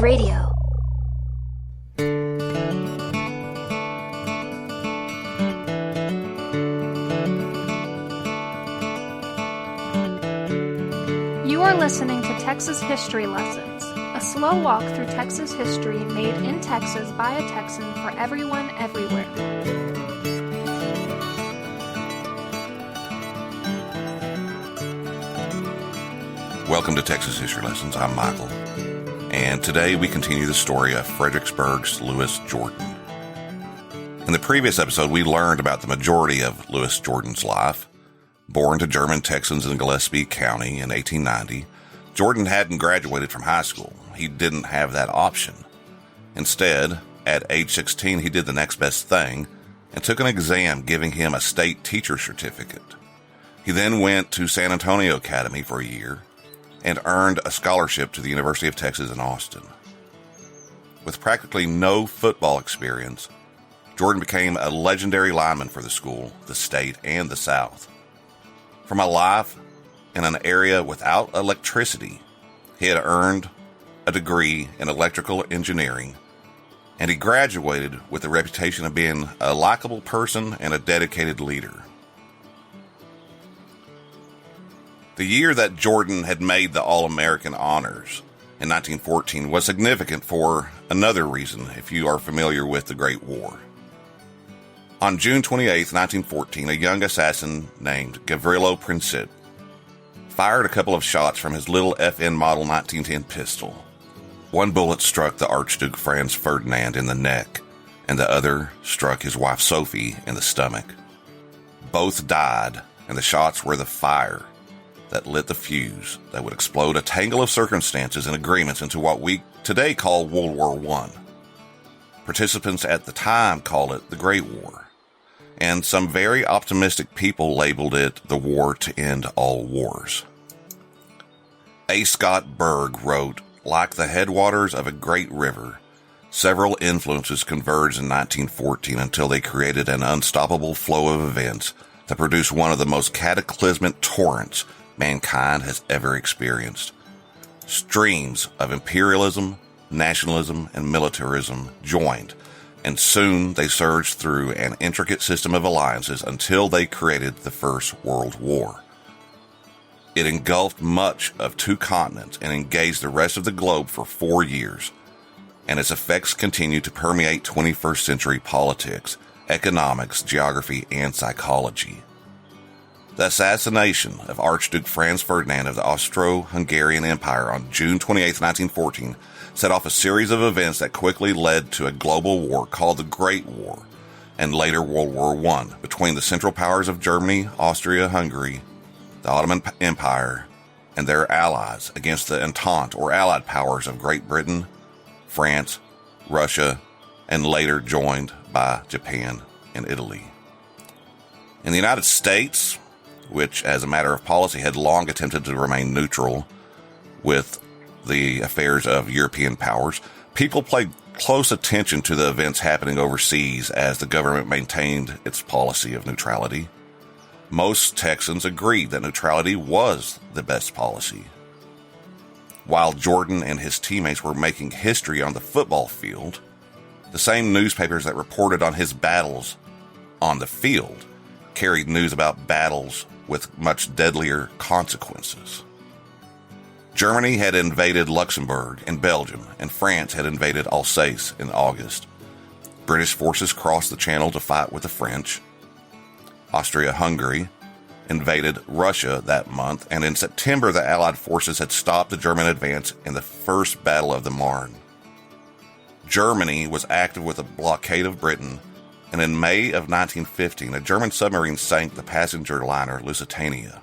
Radio. You are listening to Texas History Lessons, a slow walk through Texas history made in Texas by a Texan for everyone, everywhere. Welcome to Texas History Lessons. I'm Michael, and today we continue the story of Fredericksburg's Louis Jordan. In the previous episode, we learned about the majority of Louis Jordan's life. Born to German Texans in Gillespie County in 1890, Jordan hadn't graduated from high school. He didn't have that option. Instead, at age 16, he did the next best thing and took an exam giving him a state teacher certificate. He then went to San Antonio Academy for a year and earned a scholarship to the University of Texas in Austin. With practically no football experience, Jordan became a legendary lineman for the school, the state, and the South. From a life in an area without electricity, he had earned a degree in electrical engineering, and he graduated with the reputation of being a likable person and a dedicated leader. The year that Jordan had made the All-American honors in 1914 was significant for another reason, if you are familiar with the Great War. On June 28, 1914, a young assassin named Gavrilo Princip fired a couple of shots from his little FN Model 1910 pistol. One bullet struck the Archduke Franz Ferdinand in the neck, and the other struck his wife Sophie in the stomach. Both died, and the shots were the fire that lit the fuse that would explode a tangle of circumstances and agreements into what we today call World War I. Participants at the time called it the Great War, and some very optimistic people labeled it the war to end all wars. A. Scott Berg wrote, "Like the headwaters of a great river, several influences converged in 1914 until they created an unstoppable flow of events that produced one of the most cataclysmic torrents mankind has ever experienced. Streams of imperialism, nationalism, and militarism joined, and soon they surged through an intricate system of alliances until they created the First World War. It engulfed much of 2 continents and engaged the rest of the globe for 4 years, and its effects continue to permeate 21st century politics, economics, geography, and psychology. The assassination of Archduke Franz Ferdinand of the Austro-Hungarian Empire on June 28, 1914, set off a series of events that quickly led to a global war called the Great War, and later World War I, between the Central Powers of Germany, Austria-Hungary, the Ottoman Empire, and their allies against the Entente or Allied powers of Great Britain, France, Russia, and later joined by Japan and Italy. In the United States, which as a matter of policy had long attempted to remain neutral with the affairs of European powers, people paid close attention to the events happening overseas as the government maintained its policy of neutrality. Most Texans agreed that neutrality was the best policy. While Jordan and his teammates were making history on the football field, the same newspapers that reported on his battles on the field carried news about battles with much deadlier consequences. Germany had invaded Luxembourg and Belgium, and France had invaded Alsace in August. British forces crossed the Channel to fight with the French. Austria-Hungary invaded Russia that month, and in September the Allied forces had stopped the German advance in the First Battle of the Marne. Germany was active with a blockade of Britain, and in May of 1915, a German submarine sank the passenger liner Lusitania.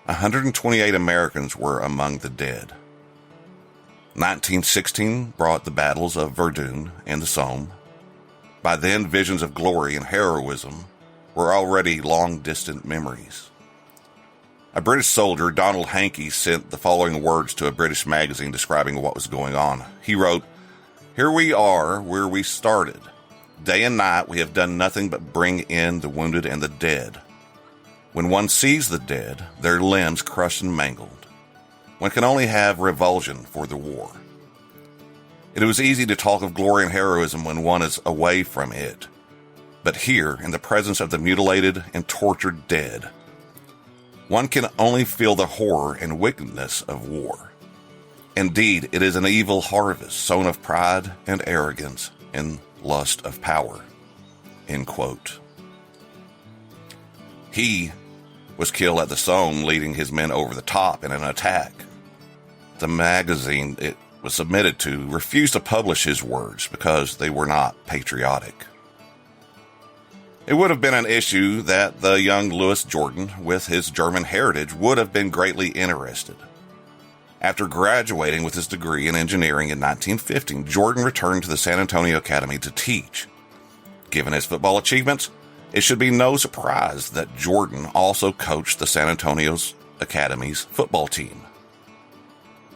128 Americans were among the dead. 1916 brought the battles of Verdun and the Somme. By then, visions of glory and heroism were already long-distant memories. A British soldier, Donald Hankey, sent the following words to a British magazine describing what was going on. He wrote, "Here we are where we started. Day and night we have done nothing but bring in the wounded and the dead. When one sees the dead, their limbs crushed and mangled, one can only have revulsion for the war. It was easy to talk of glory and heroism when one is away from it. But here, in the presence of the mutilated and tortured dead, one can only feel the horror and wickedness of war. Indeed, it is an evil harvest sown of pride and arrogance and lust of power." End quote. He was killed at the Somme, leading his men over the top in an attack. The magazine it was submitted to refused to publish his words because they were not patriotic. It would have been an issue that the young Louis Jordan, with his German heritage, would have been greatly interested. After graduating with his degree in engineering in 1915, Jordan returned to the San Antonio Academy to teach. Given his football achievements, it should be no surprise that Jordan also coached the San Antonio Academy's football team.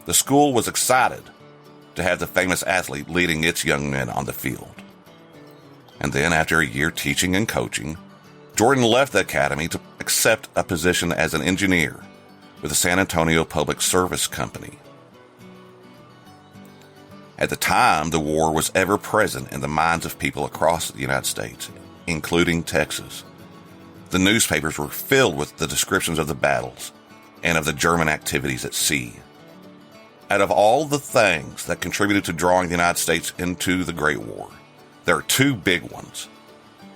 The school was excited to have the famous athlete leading its young men on the field. And then, after a year teaching and coaching, Jordan left the academy to accept a position as an engineer with the San Antonio Public Service Company. At the time, the war was ever present in the minds of people across the United States, including Texas. The newspapers were filled with the descriptions of the battles and of the German activities at sea. Out of all the things that contributed to drawing the United States into the Great War, there are two big ones: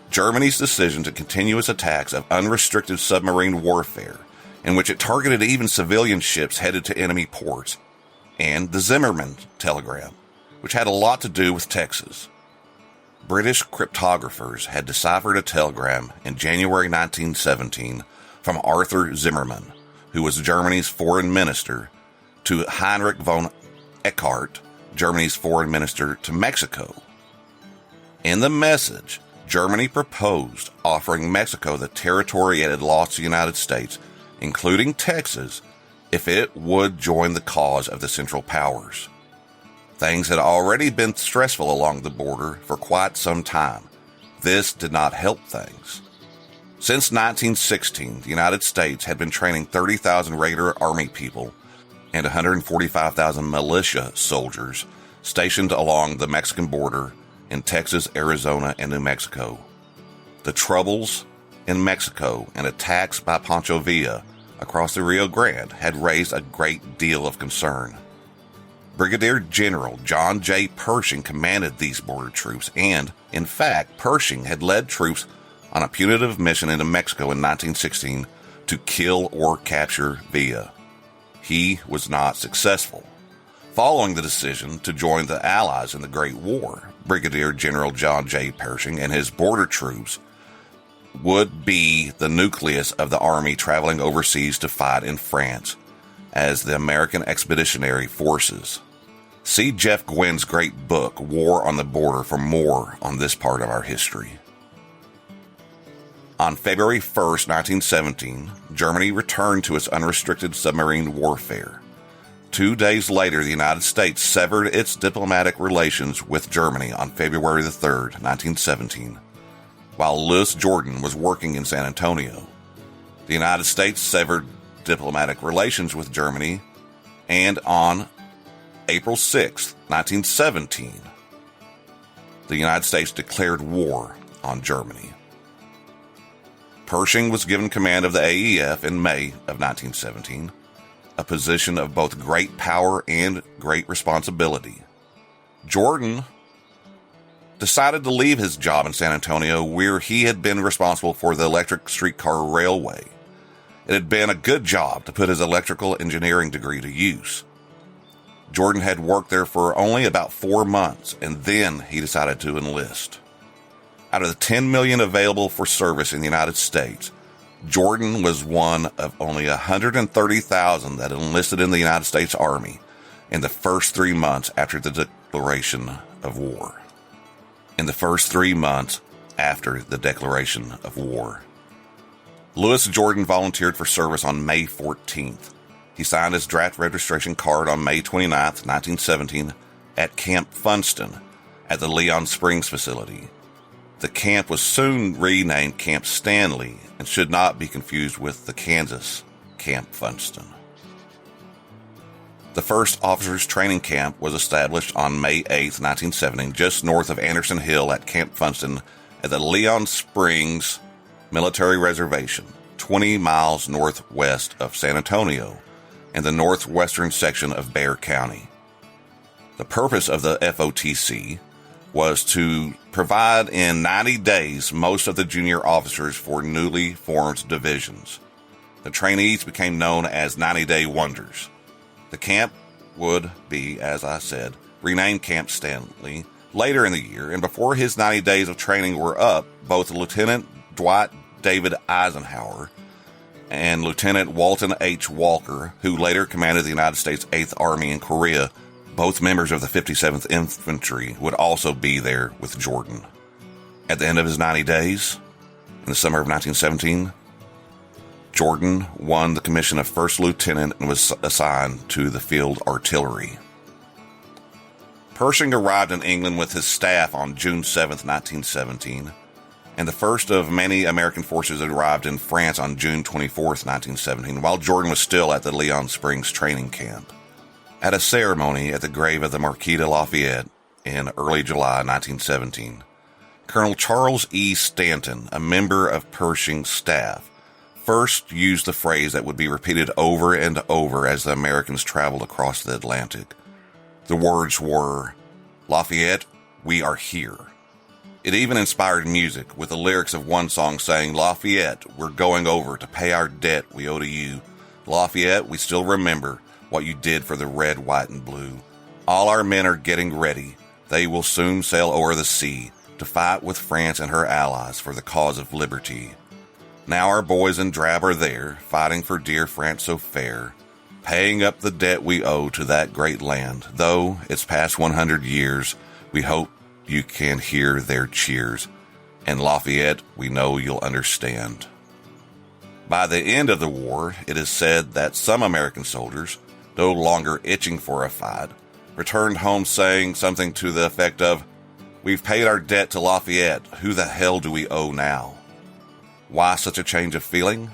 Germany's decision to continue its attacks of unrestricted submarine warfare, in which it targeted even civilian ships headed to enemy ports, and the Zimmermann telegram, which had a lot to do with Texas. British cryptographers had deciphered a telegram in January 1917 from Arthur Zimmermann, who was Germany's foreign minister, to Heinrich von Eckart, Germany's foreign minister to Mexico. In the message, Germany proposed offering Mexico the territory it had lost to the United States, including Texas, if it would join the cause of the Central Powers. Things had already been stressful along the border for quite some time. This did not help things. Since 1916, the United States had been training 30,000 regular Army people and 145,000 militia soldiers stationed along the Mexican border in Texas, Arizona, and New Mexico. The troubles in Mexico and attacks by Pancho Villa across the Rio Grande had raised a great deal of concern. Brigadier General John J. Pershing commanded these border troops, and, in fact, Pershing had led troops on a punitive mission into Mexico in 1916 to kill or capture Villa. He was not successful. Following the decision to join the Allies in the Great War, Brigadier General John J. Pershing and his border troops would be the nucleus of the Army traveling overseas to fight in France as the American Expeditionary Forces. See Jeff Gwynn's great book, War on the Border, for more on this part of our history. On February 1st, 1917, Germany returned to its unrestricted submarine warfare. 2 days later, the United States severed its diplomatic relations with Germany on February 3rd, 1917, while Louis Jordan was working in San Antonio. The United States severed diplomatic relations with Germany, and on April 6, 1917, the United States declared war on Germany. Pershing was given command of the AEF in May of 1917, a position of both great power and great responsibility. Jordan decided to leave his job in San Antonio, where he had been responsible for the electric streetcar railway. It had been a good job to put his electrical engineering degree to use. Jordan had worked there for only about 4 months, and then he decided to enlist. Out of the 10 million available for service in the United States, Jordan was one of only 130,000 that enlisted in the United States Army in the first 3 months after the declaration of war. In the first 3 months after the declaration of war. Louis Jordan volunteered for service on May 14th. He signed his draft registration card on May 29th, 1917 at Camp Funston at the Leon Springs facility. The camp was soon renamed Camp Stanley and should not be confused with the Kansas Camp Funston. The first officers' training camp was established on May 8, 1970, just north of Anderson Hill at Camp Funston at the Leon Springs Military Reservation, 20 miles northwest of San Antonio, in the northwestern section of Bexar County. The purpose of the FOTC was to provide in 90 days most of the junior officers for newly formed divisions. The trainees became known as 90-Day Wonders. The camp would be, as I said, renamed Camp Stanley later in the year, and before his 90 days of training were up, both Lieutenant Dwight David Eisenhower and Lieutenant Walton H. Walker, who later commanded the United States 8th Army in Korea, both members of the 57th Infantry, would also be there with Jordan. At the end of his 90 days, in the summer of 1917, Jordan won the commission of First Lieutenant and was assigned to the Field Artillery. Pershing arrived in England with his staff on June 7, 1917, and the first of many American forces arrived in France on June 24, 1917, while Jordan was still at the Leon Springs training camp. At a ceremony at the grave of the Marquis de Lafayette in early July 1917, Colonel Charles E. Stanton, a member of Pershing's staff, first used the phrase that would be repeated over and over as the Americans traveled across the Atlantic. The words were, "Lafayette, we are here." It even inspired music, with the lyrics of one song saying, "Lafayette, we're going over to pay our debt we owe to you. Lafayette, we still remember what you did for the red, white, and blue. All our men are getting ready. They will soon sail o'er the sea to fight with France and her allies for the cause of liberty. Now our boys in drab are there, fighting for dear France so fair, paying up the debt we owe to that great land. Though it's past 100 years, we hope you can hear their cheers. And Lafayette, we know you'll understand." By the end of the war, it is said that some American soldiers, no longer itching for a fight, returned home saying something to the effect of, "We've paid our debt to Lafayette. Who the hell do we owe now?" Why such a change of feeling?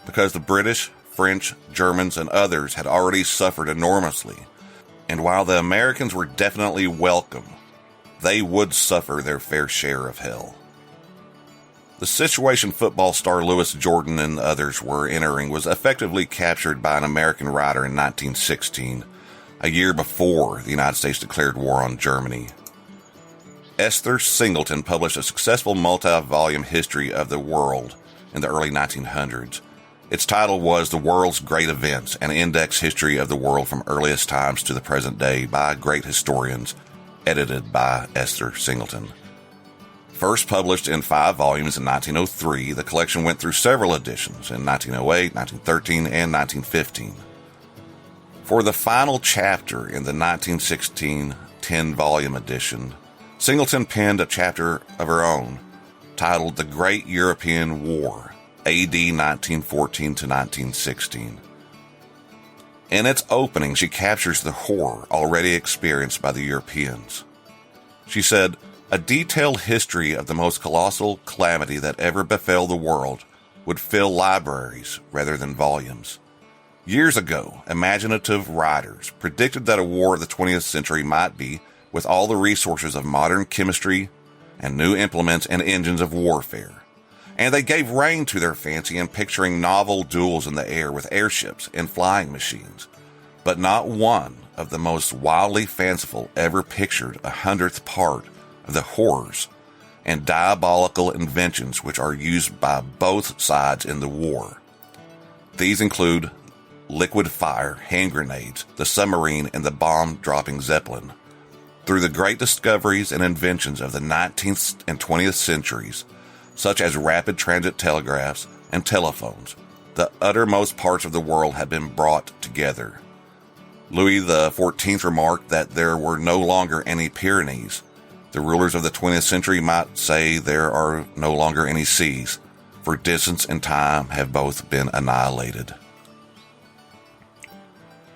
Because the British, French, Germans, and others had already suffered enormously, and while the Americans were definitely welcome, they would suffer their fair share of hell. The situation football star Louis Jordan and others were entering was effectively captured by an American writer in 1916, a year before the United States declared war on Germany. Esther Singleton published a successful multi-volume history of the world in the early 1900s. Its title was The World's Great Events, an index history of the world from earliest times to the present day by great historians, edited by Esther Singleton. First published in 5 volumes in 1903, the collection went through several editions in 1908, 1913, and 1915. For the final chapter in the 1916 10-volume edition, Singleton penned a chapter of her own, titled The Great European War, A.D. 1914 to 1916. In its opening, she captures the horror already experienced by the Europeans. She said, "A detailed history of the most colossal calamity that ever befell the world would fill libraries rather than volumes. Years ago, imaginative writers predicted that a war of the 20th century might be, with all the resources of modern chemistry and new implements and engines of warfare, and they gave rein to their fancy in picturing novel duels in the air with airships and flying machines. But not one of the most wildly fanciful ever pictured 100th part of the horrors and diabolical inventions which are used by both sides in the war. These include liquid fire, hand grenades, the submarine, and the bomb-dropping Zeppelin. Through the great discoveries and inventions of the 19th and 20th centuries, such as rapid transit telegraphs and telephones, the uttermost parts of the world have been brought together. Louis XIV remarked that there were no longer any Pyrenees. The rulers of the 20th century might say there are no longer any seas, for distance and time have both been annihilated."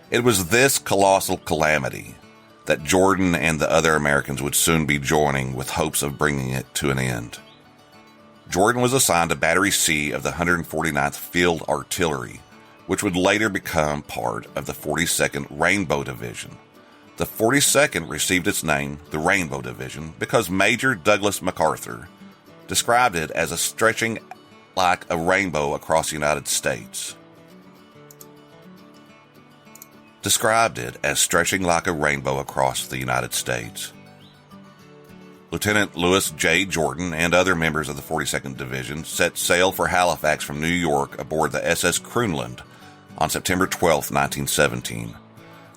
It was this colossal calamity that Jordan and the other Americans would soon be joining with hopes of bringing it to an end. Jordan was assigned to Battery C of the 149th Field Artillery, which would later become part of the 42nd Rainbow Division. The 42nd received its name, the Rainbow Division, because Major Douglas MacArthur described it as stretching like a rainbow across the United States. Lieutenant Lewis J. Jordan and other members of the 42nd Division set sail for Halifax from New York aboard the SS Kroonland on September 12, 1917.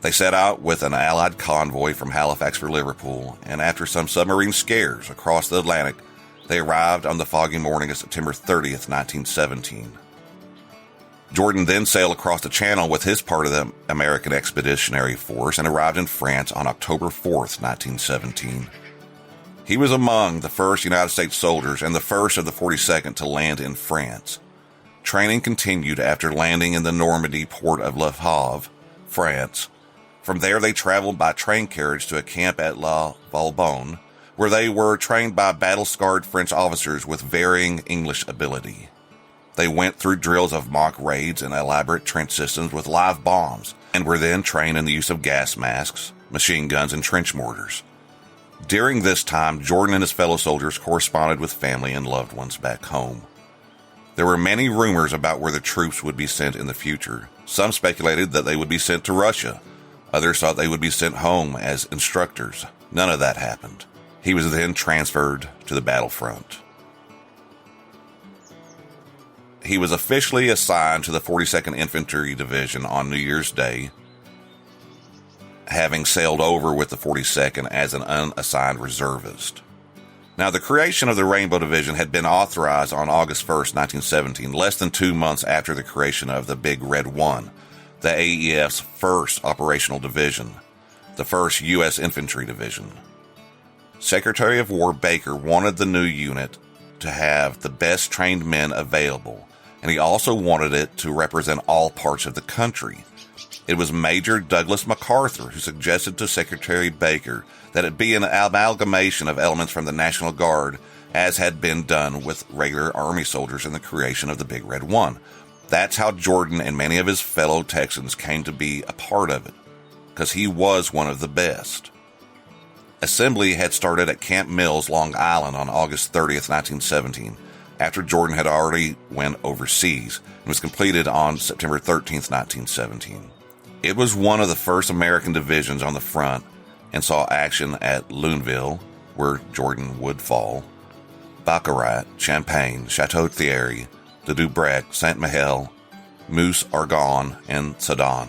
They set out with an Allied convoy from Halifax for Liverpool, and after some submarine scares across the Atlantic, they arrived on the foggy morning of September 30th, 1917. Jordan then sailed across the Channel with his part of the American Expeditionary Force and arrived in France on October 4th, 1917. He was among the first United States soldiers and the first of the 42nd to land in France. Training continued after landing in the Normandy port of Le Havre, France. From there, they traveled by train carriage to a camp at La Valbonne, where they were trained by battle-scarred French officers with varying English ability. They went through drills of mock raids and elaborate trench systems with live bombs, and were then trained in the use of gas masks, machine guns, and trench mortars. During this time, Jordan and his fellow soldiers corresponded with family and loved ones back home. There were many rumors about where the troops would be sent in the future. Some speculated that they would be sent to Russia. Others thought they would be sent home as instructors. None of that happened. He was then transferred to the battlefront. He was officially assigned to the 42nd Infantry Division on New Year's Day, having sailed over with the 42nd as an unassigned reservist. Now, the creation of the Rainbow Division had been authorized on August 1st, 1917, less than 2 months after the creation of the Big Red One, the AEF's first operational division, the first U.S. Infantry Division. Secretary of War Baker wanted the new unit to have the best trained men available, and he also wanted it to represent all parts of the country. It was Major Douglas MacArthur who suggested to Secretary Baker that it be an amalgamation of elements from the National Guard, as had been done with regular Army soldiers in the creation of the Big Red One. That's how Jordan and many of his fellow Texans came to be a part of it, because he was one of the best. Assembly had started at Camp Mills, Long Island on August 30th, 1917, after Jordan had already went overseas, and was completed on September 13th, 1917. It was one of the first American divisions on the front and saw action at Luneville, where Jordan would fall, Baccarat, Champagne, Chateau Thierry, de Dubrec, Saint-Mihiel, Meuse Argonne, and Sedan.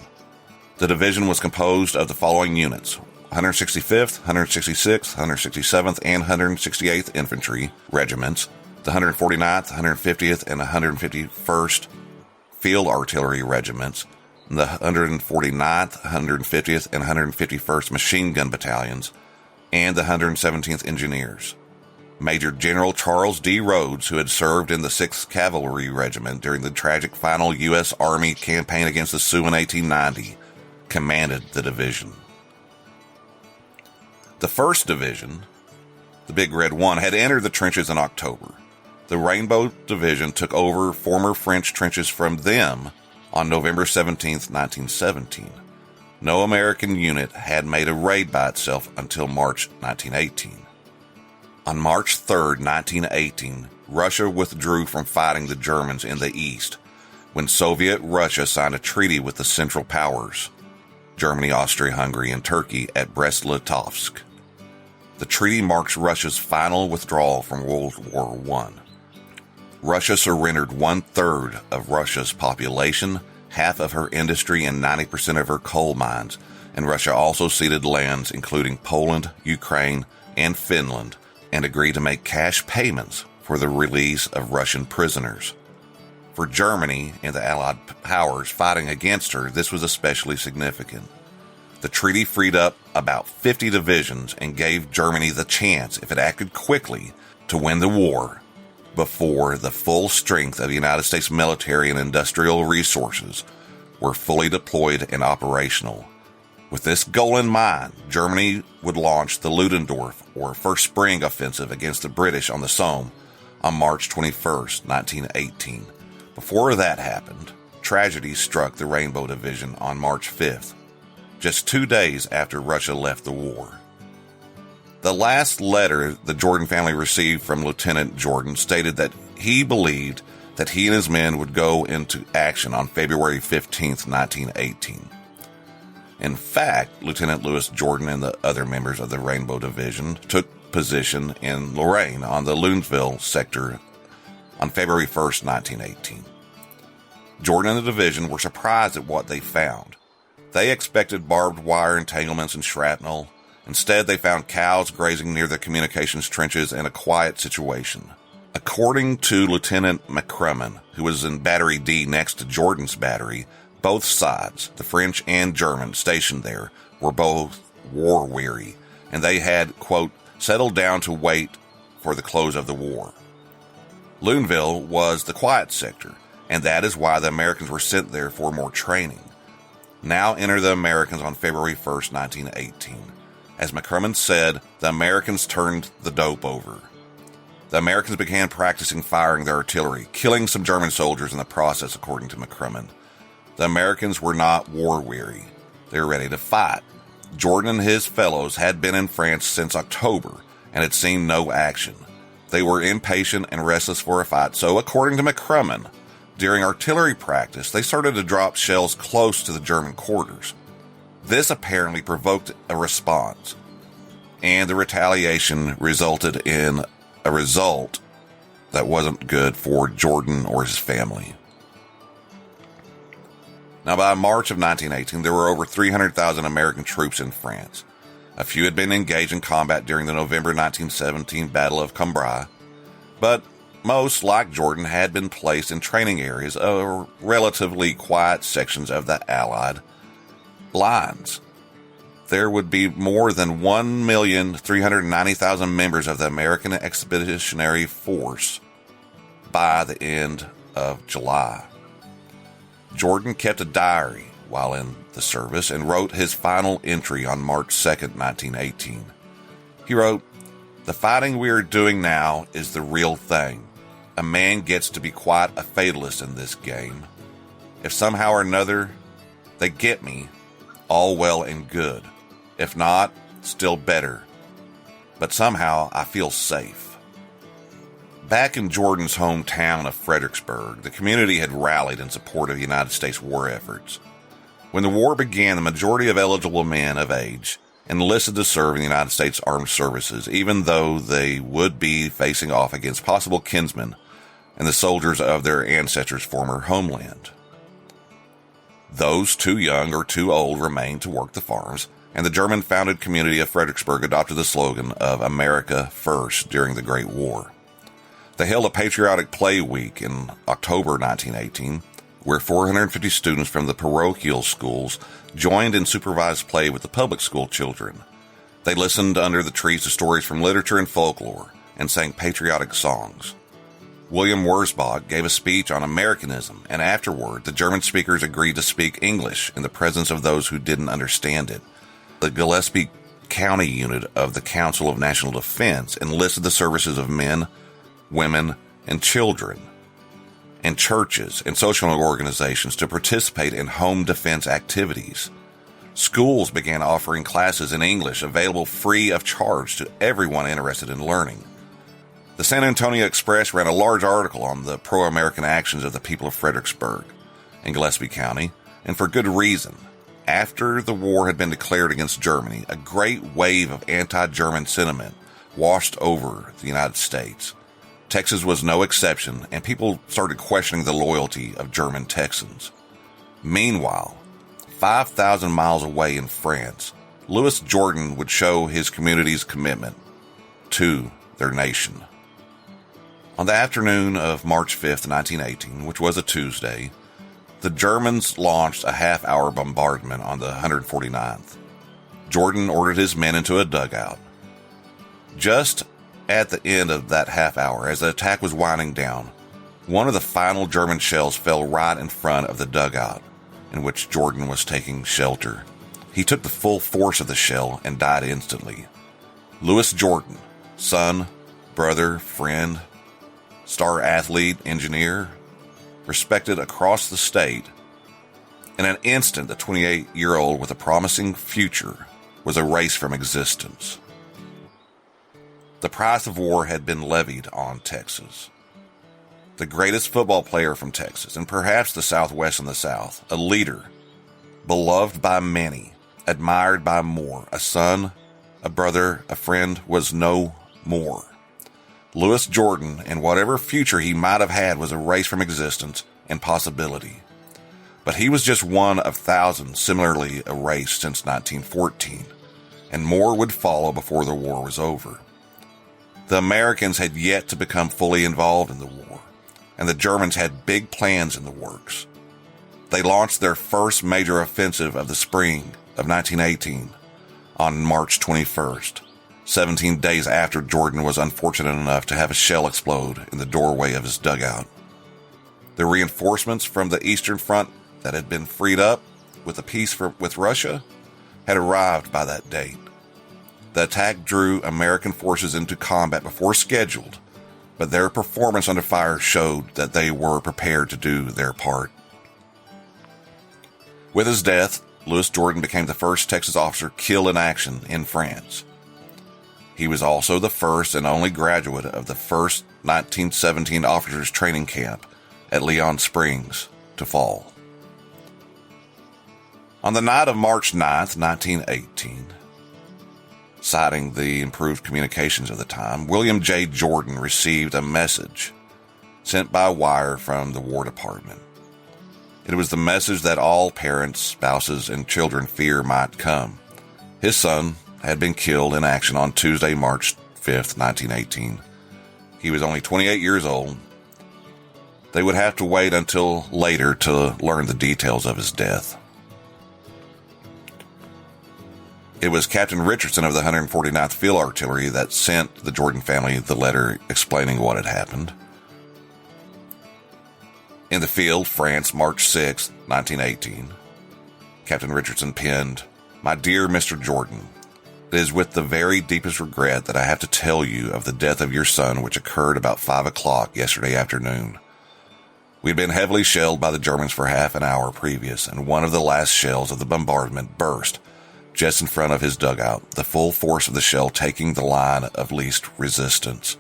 The division was composed of the following units: 165th, 166th, 167th, and 168th Infantry Regiments, the 149th, 150th, and 151st Field Artillery Regiments, the 149th, 150th, and 151st Machine Gun Battalions, and the 117th Engineers. Major General Charles D. Rhodes, who had served in the 6th Cavalry Regiment during the tragic final U.S. Army campaign against the Sioux in 1890, commanded the division. The 1st Division, the Big Red One, had entered the trenches in October. The Rainbow Division took over former French trenches from them on November 17, 1917. No American unit had made a raid by itself until March 1918. On March 3, 1918, Russia withdrew from fighting the Germans in the east when Soviet Russia signed a treaty with the Central Powers, Germany, Austria-Hungary, and Turkey, at Brest-Litovsk. The treaty marks Russia's final withdrawal from World War I. Russia surrendered 1/3 of Russia's population, half of her industry, and 90% of her coal mines, and Russia also ceded lands including Poland, Ukraine, and Finland, and agreed to make cash payments for the release of Russian prisoners. For Germany and the Allied powers fighting against her, this was especially significant. The treaty freed up about 50 divisions and gave Germany the chance, if it acted quickly, to win the war before the full strength of the United States military and industrial resources were fully deployed and operational. With this goal in mind, Germany would launch the Ludendorff, or First Spring Offensive, against the British on the Somme on March 21, 1918. Before that happened, tragedy struck the Rainbow Division on March 5th, just 2 days after Russia left the war. The last letter the Jordan family received from Lieutenant Jordan stated that he believed that he and his men would go into action on February 15th, 1918. In fact, Lieutenant Lewis Jordan and the other members of the Rainbow Division took position in Lorraine on the Louisville sector on February 1st, 1918. Jordan and the division were surprised at what they found. They expected barbed wire entanglements and shrapnel. Instead, they found cows grazing near the communications trenches and a quiet situation. According to Lieutenant McClendon, who was in Battery D next to Jordan's battery, both sides, the French and German stationed there, were both war-weary, and they had, quote, settled down to wait for the close of the war. Louisville was the quiet sector, and that is why the Americans were sent there for more training. Now enter the Americans on February 1st, 1918. As McClendon said, the Americans turned the dope over. The Americans began practicing firing their artillery, killing some German soldiers in the process, according to McClendon. The Americans were not war-weary. They were ready to fight. Jordan and his fellows had been in France since October and had seen no action. They were impatient and restless for a fight, so according to McClendon, during artillery practice, they started to drop shells close to the German quarters. This apparently provoked a response, and the retaliation resulted in a result that wasn't good for Jordan or his family. Now, by March of 1918, there were over 300,000 American troops in France. A few had been engaged in combat during the November 1917 Battle of Cambrai, but most, like Jordan, had been placed in training areas or relatively quiet sections of the Allied lines. There would be more than 1,390,000 members of the American Expeditionary Force by the end of July. Jordan kept a diary while in the service and wrote his final entry on March 2nd, 1918. He wrote, "The fighting we are doing now is the real thing. A man gets to be quite a fatalist in this game. If somehow or another they get me, all well and good. If not, still better. But somehow I feel safe." Back in Jordan's hometown of Fredericksburg, the community had rallied in support of the United States war efforts. When the war began, the majority of eligible men of age enlisted to serve in the United States Armed Services, even though they would be facing off against possible kinsmen and the soldiers of their ancestors' former homeland. Those too young or too old remained to work the farms, and the German-founded community of Fredericksburg adopted the slogan of America First during the Great War. They held a patriotic play week in October 1918, where 450 students from the parochial schools joined in supervised play with the public school children. They listened under the trees to stories from literature and folklore and sang patriotic songs. William Wurzbach gave a speech on Americanism, and afterward, the German speakers agreed to speak English in the presence of those who didn't understand it. The Gillespie County unit of the Council of National Defense enlisted the services of men, women, and children, and churches and social organizations to participate in home defense activities. Schools began offering classes in English available free of charge to everyone interested in learning. The San Antonio Express ran a large article on the pro-American actions of the people of Fredericksburg in Gillespie County, and for good reason. After the war had been declared against Germany, a great wave of anti-German sentiment washed over the United States. Texas was no exception, and people started questioning the loyalty of German Texans. Meanwhile, 5,000 miles away in France, Louis Jordan would show his community's commitment to their nation. On the afternoon of March 5th, 1918, which was a Tuesday, the Germans launched a half-hour bombardment on the 149th. Jordan ordered his men into a dugout. Just at the end of that half hour, as the attack was winding down, one of the final German shells fell right in front of the dugout in which Jordan was taking shelter. He took the full force of the shell and died instantly. Louis Jordan, son, brother, friend, star athlete, engineer, respected across the state. In an instant, the 28-year-old with a promising future was erased from existence. The price of war had been levied on Texas. The greatest football player from Texas, and perhaps the Southwest and the South, a leader, beloved by many, admired by more, a son, a brother, a friend, was no more. Louis Jordan, and whatever future he might have had, was erased from existence and possibility. But he was just one of thousands similarly erased since 1914, and more would follow before the war was over. The Americans had yet to become fully involved in the war, and the Germans had big plans in the works. They launched their first major offensive of the spring of 1918 on March 21st, 17 days after Jordan was unfortunate enough to have a shell explode in the doorway of his dugout. The reinforcements from the Eastern Front that had been freed up with the peace with Russia had arrived by that date. The attack drew American forces into combat before scheduled, but their performance under fire showed that they were prepared to do their part. With his death, Louis Jordan became the first Texas officer killed in action in France. He was also the first and only graduate of the first 1917 officers training camp at Leon Springs to fall. On the night of March 9th, 1918, citing the improved communications of the time, William J. Jordan received a message sent by wire from the War Department. It was the message that all parents, spouses, and children fear might come. His son had been killed in action on Tuesday, March 5th, 1918. He was only 28 years old. They would have to wait until later to learn the details of his death. It was Captain Richardson of the 149th Field Artillery that sent the Jordan family the letter explaining what had happened. In the field, France, March 6, 1918, Captain Richardson penned, "My dear Mr. Jordan, it is with the very deepest regret that I have to tell you of the death of your son, which occurred about 5 o'clock yesterday afternoon. We had been heavily shelled by the Germans for half an hour previous, and one of the last shells of the bombardment burst just in front of his dugout, the full force of the shell taking the line of least resistance.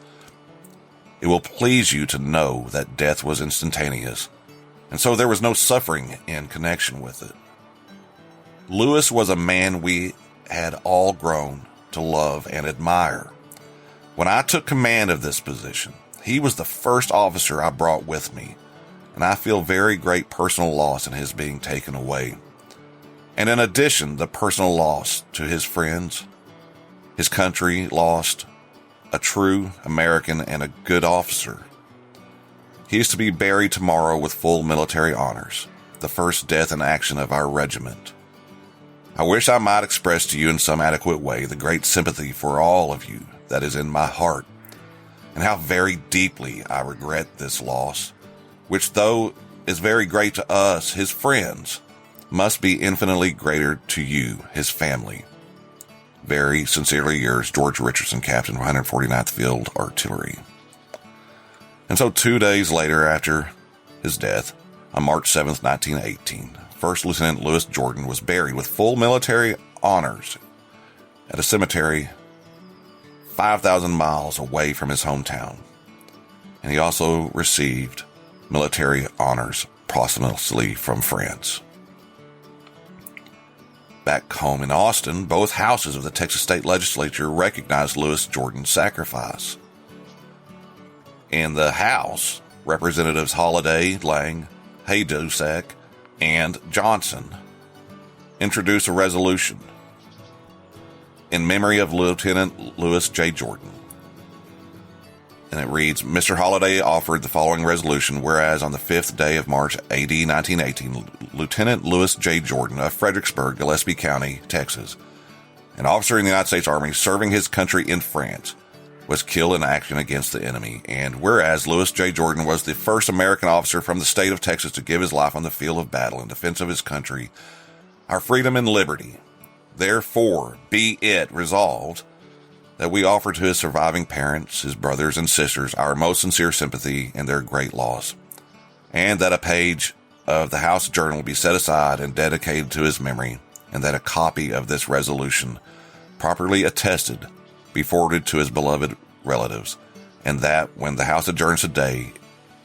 It will please you to know that death was instantaneous, and so there was no suffering in connection with it. Louis was a man we had all grown to love and admire. When I took command of this position, he was the first officer I brought with me, and I feel very great personal loss in his being taken away. And in addition, the personal loss to his friends, his country lost a true American and a good officer. He is to be buried tomorrow with full military honors, the first death in action of our regiment. I wish I might express to you in some adequate way the great sympathy for all of you that is in my heart, and how very deeply I regret this loss, which though is very great to us, his friends, must be infinitely greater to you, his family. Very sincerely yours, George Richardson, Captain, 149th Field Artillery." And so 2 days later after his death, on March 7th, 1918, First Lieutenant Louis Jordan was buried with full military honors at a cemetery 5,000 miles away from his hometown. And he also received military honors posthumously from France. Back home in Austin, both houses of the Texas State Legislature recognized Louis Jordan's sacrifice. In the House, Representatives Holliday, Lang, Haydusak, and Johnson introduced a resolution in memory of Lieutenant Louis J. Jordan. And it reads, Mr. Holliday offered the following resolution, whereas on the 5th day of March AD 1918, Lieutenant Louis J. Jordan of Fredericksburg, Gillespie County, Texas, an officer in the United States Army serving his country in France, was killed in action against the enemy. And whereas Louis J. Jordan was the first American officer from the state of Texas to give his life on the field of battle in defense of his country, our freedom and liberty, therefore be it resolved that we offer to his surviving parents, his brothers and sisters, our most sincere sympathy in their great loss, and that a page of the House Journal be set aside and dedicated to his memory, and that a copy of this resolution, properly attested, be forwarded to his beloved relatives, and that when the House adjourns today,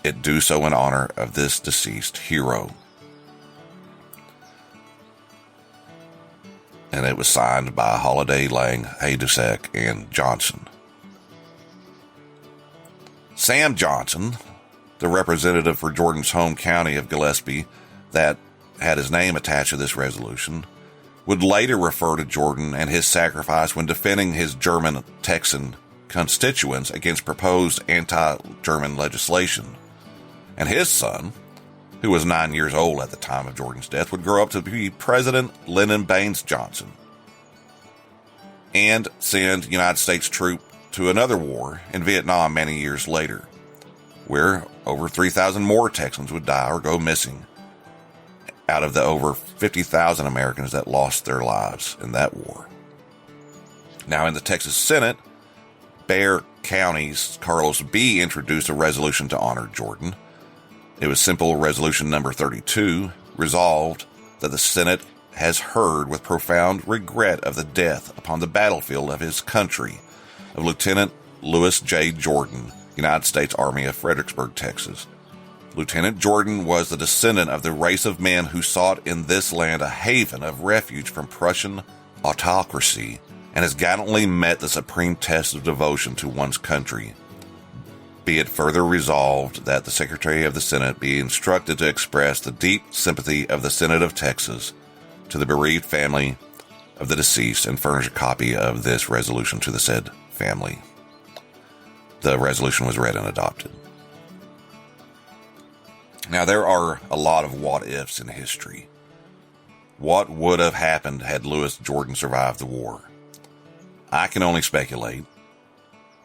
it do so in honor of this deceased hero. And it was signed by Holliday, Lang, Haydusek, and Johnson. Sam Johnson, the representative for Jordan's home county of Gillespie that had his name attached to this resolution, would later refer to Jordan and his sacrifice when defending his German Texan constituents against proposed anti-German legislation. And his son, who was 9 years old at the time of Jordan's death, would grow up to be President Lyndon Baines Johnson and send United States troops to another war in Vietnam many years later, where over 3,000 more Texans would die or go missing out of the over 50,000 Americans that lost their lives in that war. Now, in the Texas Senate, Bexar County's Carlos B. introduced a resolution to honor Jordan. It was simple resolution number 32, resolved that the Senate has heard with profound regret of the death upon the battlefield of his country of Lieutenant Louis J. Jordan, United States Army of Fredericksburg, Texas. Lieutenant Jordan was the descendant of the race of men who sought in this land a haven of refuge from Prussian autocracy, and has gallantly met the supreme test of devotion to one's country. Be it further resolved that the Secretary of the Senate be instructed to express the deep sympathy of the Senate of Texas to the bereaved family of the deceased and furnish a copy of this resolution to the said family. The resolution was read and adopted. Now, there are a lot of what-ifs in history. What would have happened had Louis Jordan survived the war? I can only speculate.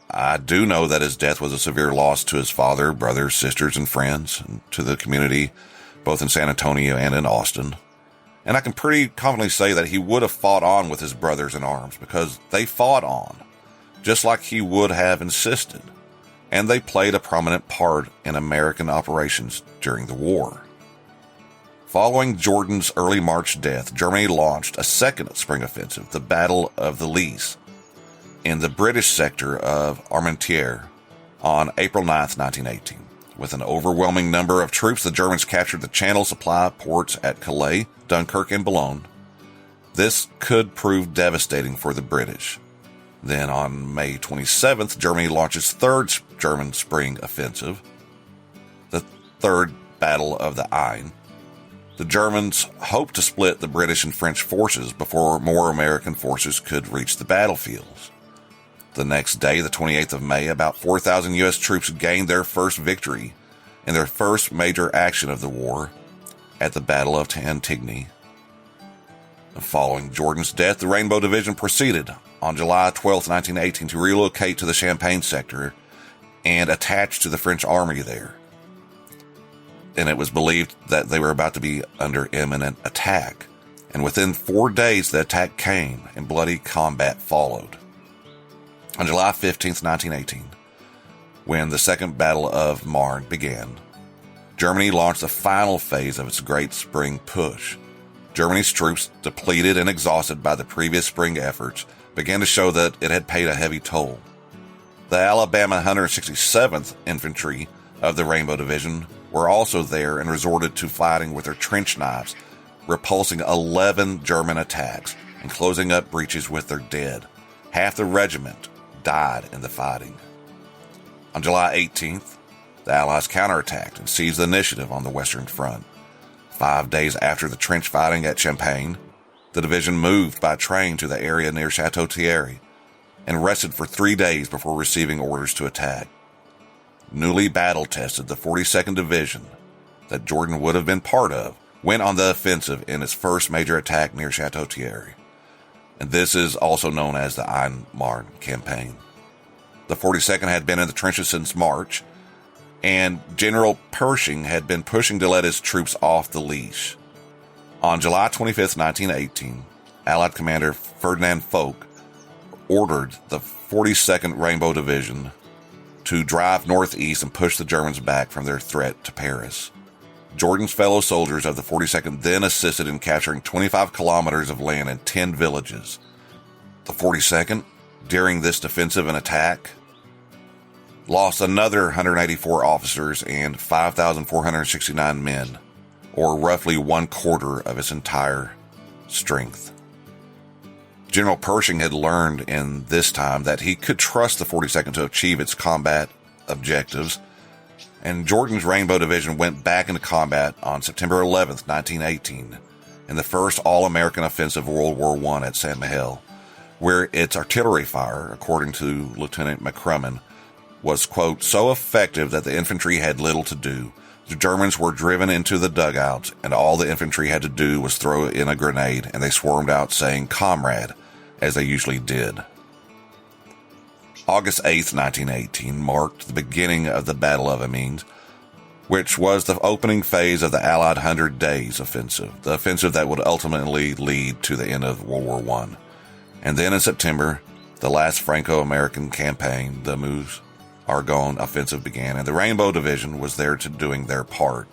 I do know that his death was a severe loss to his father, brothers, sisters, and friends, and to the community, both in San Antonio and in Austin. And I can pretty confidently say that he would have fought on with his brothers in arms, because they fought on, just like he would have insisted, and they played a prominent part in American operations during the war. Following Jordan's early March death, Germany launched a second spring offensive, the Battle of the Lys, in the British sector of Armentières on April 9, 1918. With an overwhelming number of troops, the Germans captured the Channel supply ports at Calais, Dunkirk, and Boulogne. This could prove devastating for the British. Then on May 27th, Germany launched its third German spring offensive, the Third Battle of the Aisne. The Germans hoped to split the British and French forces before more American forces could reach the battlefields. The next day, the 28th of May, about 4,000 U.S. troops gained their first victory in their first major action of the war at the Battle of Cantigny. Following Jordan's death, the Rainbow Division proceeded on July 12, 1918 to relocate to the Champagne sector and attach to the French army there. And it was believed that they were about to be under imminent attack. And within 4 days, the attack came and bloody combat followed. On July 15, 1918, when the Second Battle of Marne began, Germany launched the final phase of its Great Spring Push. Germany's troops, depleted and exhausted by the previous spring efforts, began to show that it had paid a heavy toll. The Alabama 167th Infantry of the Rainbow Division were also there and resorted to fighting with their trench knives, repulsing 11 German attacks and closing up breaches with their dead. Half the regiment died in the fighting. On July 18th, the Allies counterattacked and seized the initiative on the Western Front. 5 days after the trench fighting at Champagne, the division moved by train to the area near Chateau Thierry and rested for 3 days before receiving orders to attack. Newly battle-tested, the 42nd Division, that Jordan would have been part of, went on the offensive in its first major attack near Chateau Thierry. And this is also known as the Aisne-Marne campaign. The 42nd had been in the trenches since March, and General Pershing had been pushing to let his troops off the leash. On July 25, 1918, Allied Commander Ferdinand Foch ordered the 42nd Rainbow Division to drive northeast and push the Germans back from their threat to Paris. Jordan's fellow soldiers of the 42nd then assisted in capturing 25 kilometers of land and 10 villages. The 42nd, during this defensive and attack, lost another 184 officers and 5,469 men, or roughly 1/4 of its entire strength. General Pershing had learned in this time that he could trust the 42nd to achieve its combat objectives, and Jordan's Rainbow Division went back into combat on September 11th, 1918, in the first all-American offensive of World War I at St. Mihiel, where its artillery fire, according to Lieutenant McCrumman, was, quote, so effective that the infantry had little to do. The Germans were driven into the dugouts, and all the infantry had to do was throw in a grenade, and they swarmed out saying, "Comrade," as they usually did. August 8th, 1918, marked the beginning of the Battle of Amiens, which was the opening phase of the Allied 100 Days offensive, the offensive that would ultimately lead to the end of World War I. And then in September, the last Franco-American campaign, the Meuse-Argonne offensive, began, and the Rainbow Division was there to doing their part.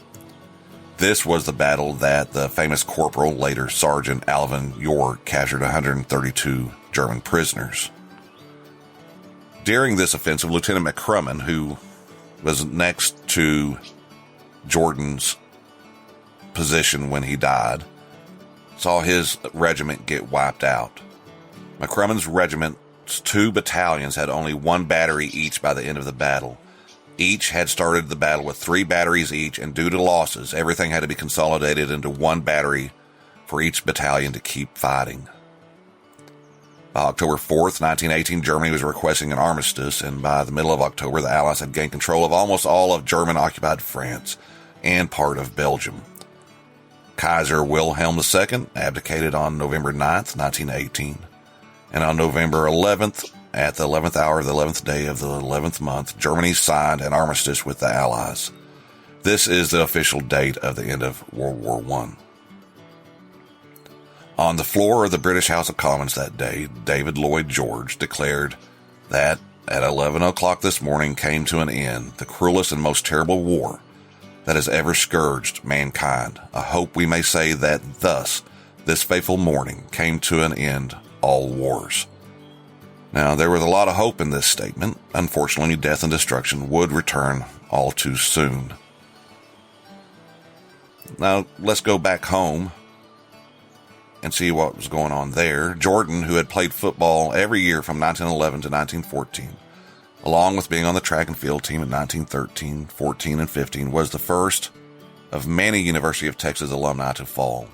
This was the battle that the famous corporal, later Sergeant Alvin York, captured 132 German prisoners. During this offensive, Lieutenant McCrumman, who was next to Jordan's position when he died, saw his regiment get wiped out. McCrumman's regiment's 2 battalions had only 1 battery each by the end of the battle. Each had started the battle with 3 batteries each, and due to losses, everything had to be consolidated into 1 battery for each battalion to keep fighting. By October 4th, 1918, Germany was requesting an armistice, and by the middle of October, the Allies had gained control of almost all of German-occupied France and part of Belgium. Kaiser Wilhelm II abdicated on November 9th, 1918, and on November 11th, at the 11th hour of the 11th day of the 11th month, Germany signed an armistice with the Allies. This is the official date of the end of World War I. On the floor of the British House of Commons that day, David Lloyd George declared that at 11 o'clock this morning came to an end the cruelest and most terrible war that has ever scourged mankind. I hope we may say that thus, this fateful morning, came to an end all wars. Now, there was a lot of hope in this statement. Unfortunately, death and destruction would return all too soon. Now, let's go back home and see what was going on there. Jordan, who had played football every year from 1911 to 1914, along with being on the track and field team in 1913, 14, and 15, was the first of many University of Texas alumni to fall.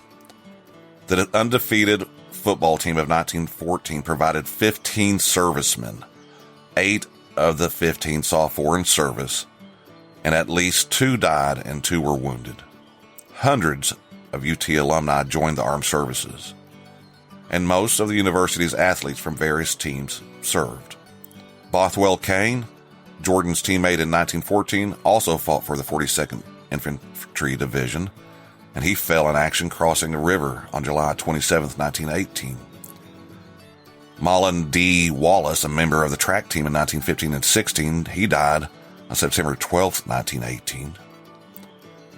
The undefeated football team of 1914 provided 15 servicemen. 8 of the 15 saw foreign service, and at least 2 died and 2 were wounded. Hundreds of UT alumni joined the armed services, and most of the university's athletes from various teams served. Bothwell Kane, Jordan's teammate in 1914, also fought for the 42nd Infantry Division, and he fell in action crossing the river on July 27, 1918. Mullen D. Wallace, a member of the track team in 1915 and 16, he died on September 12, 1918.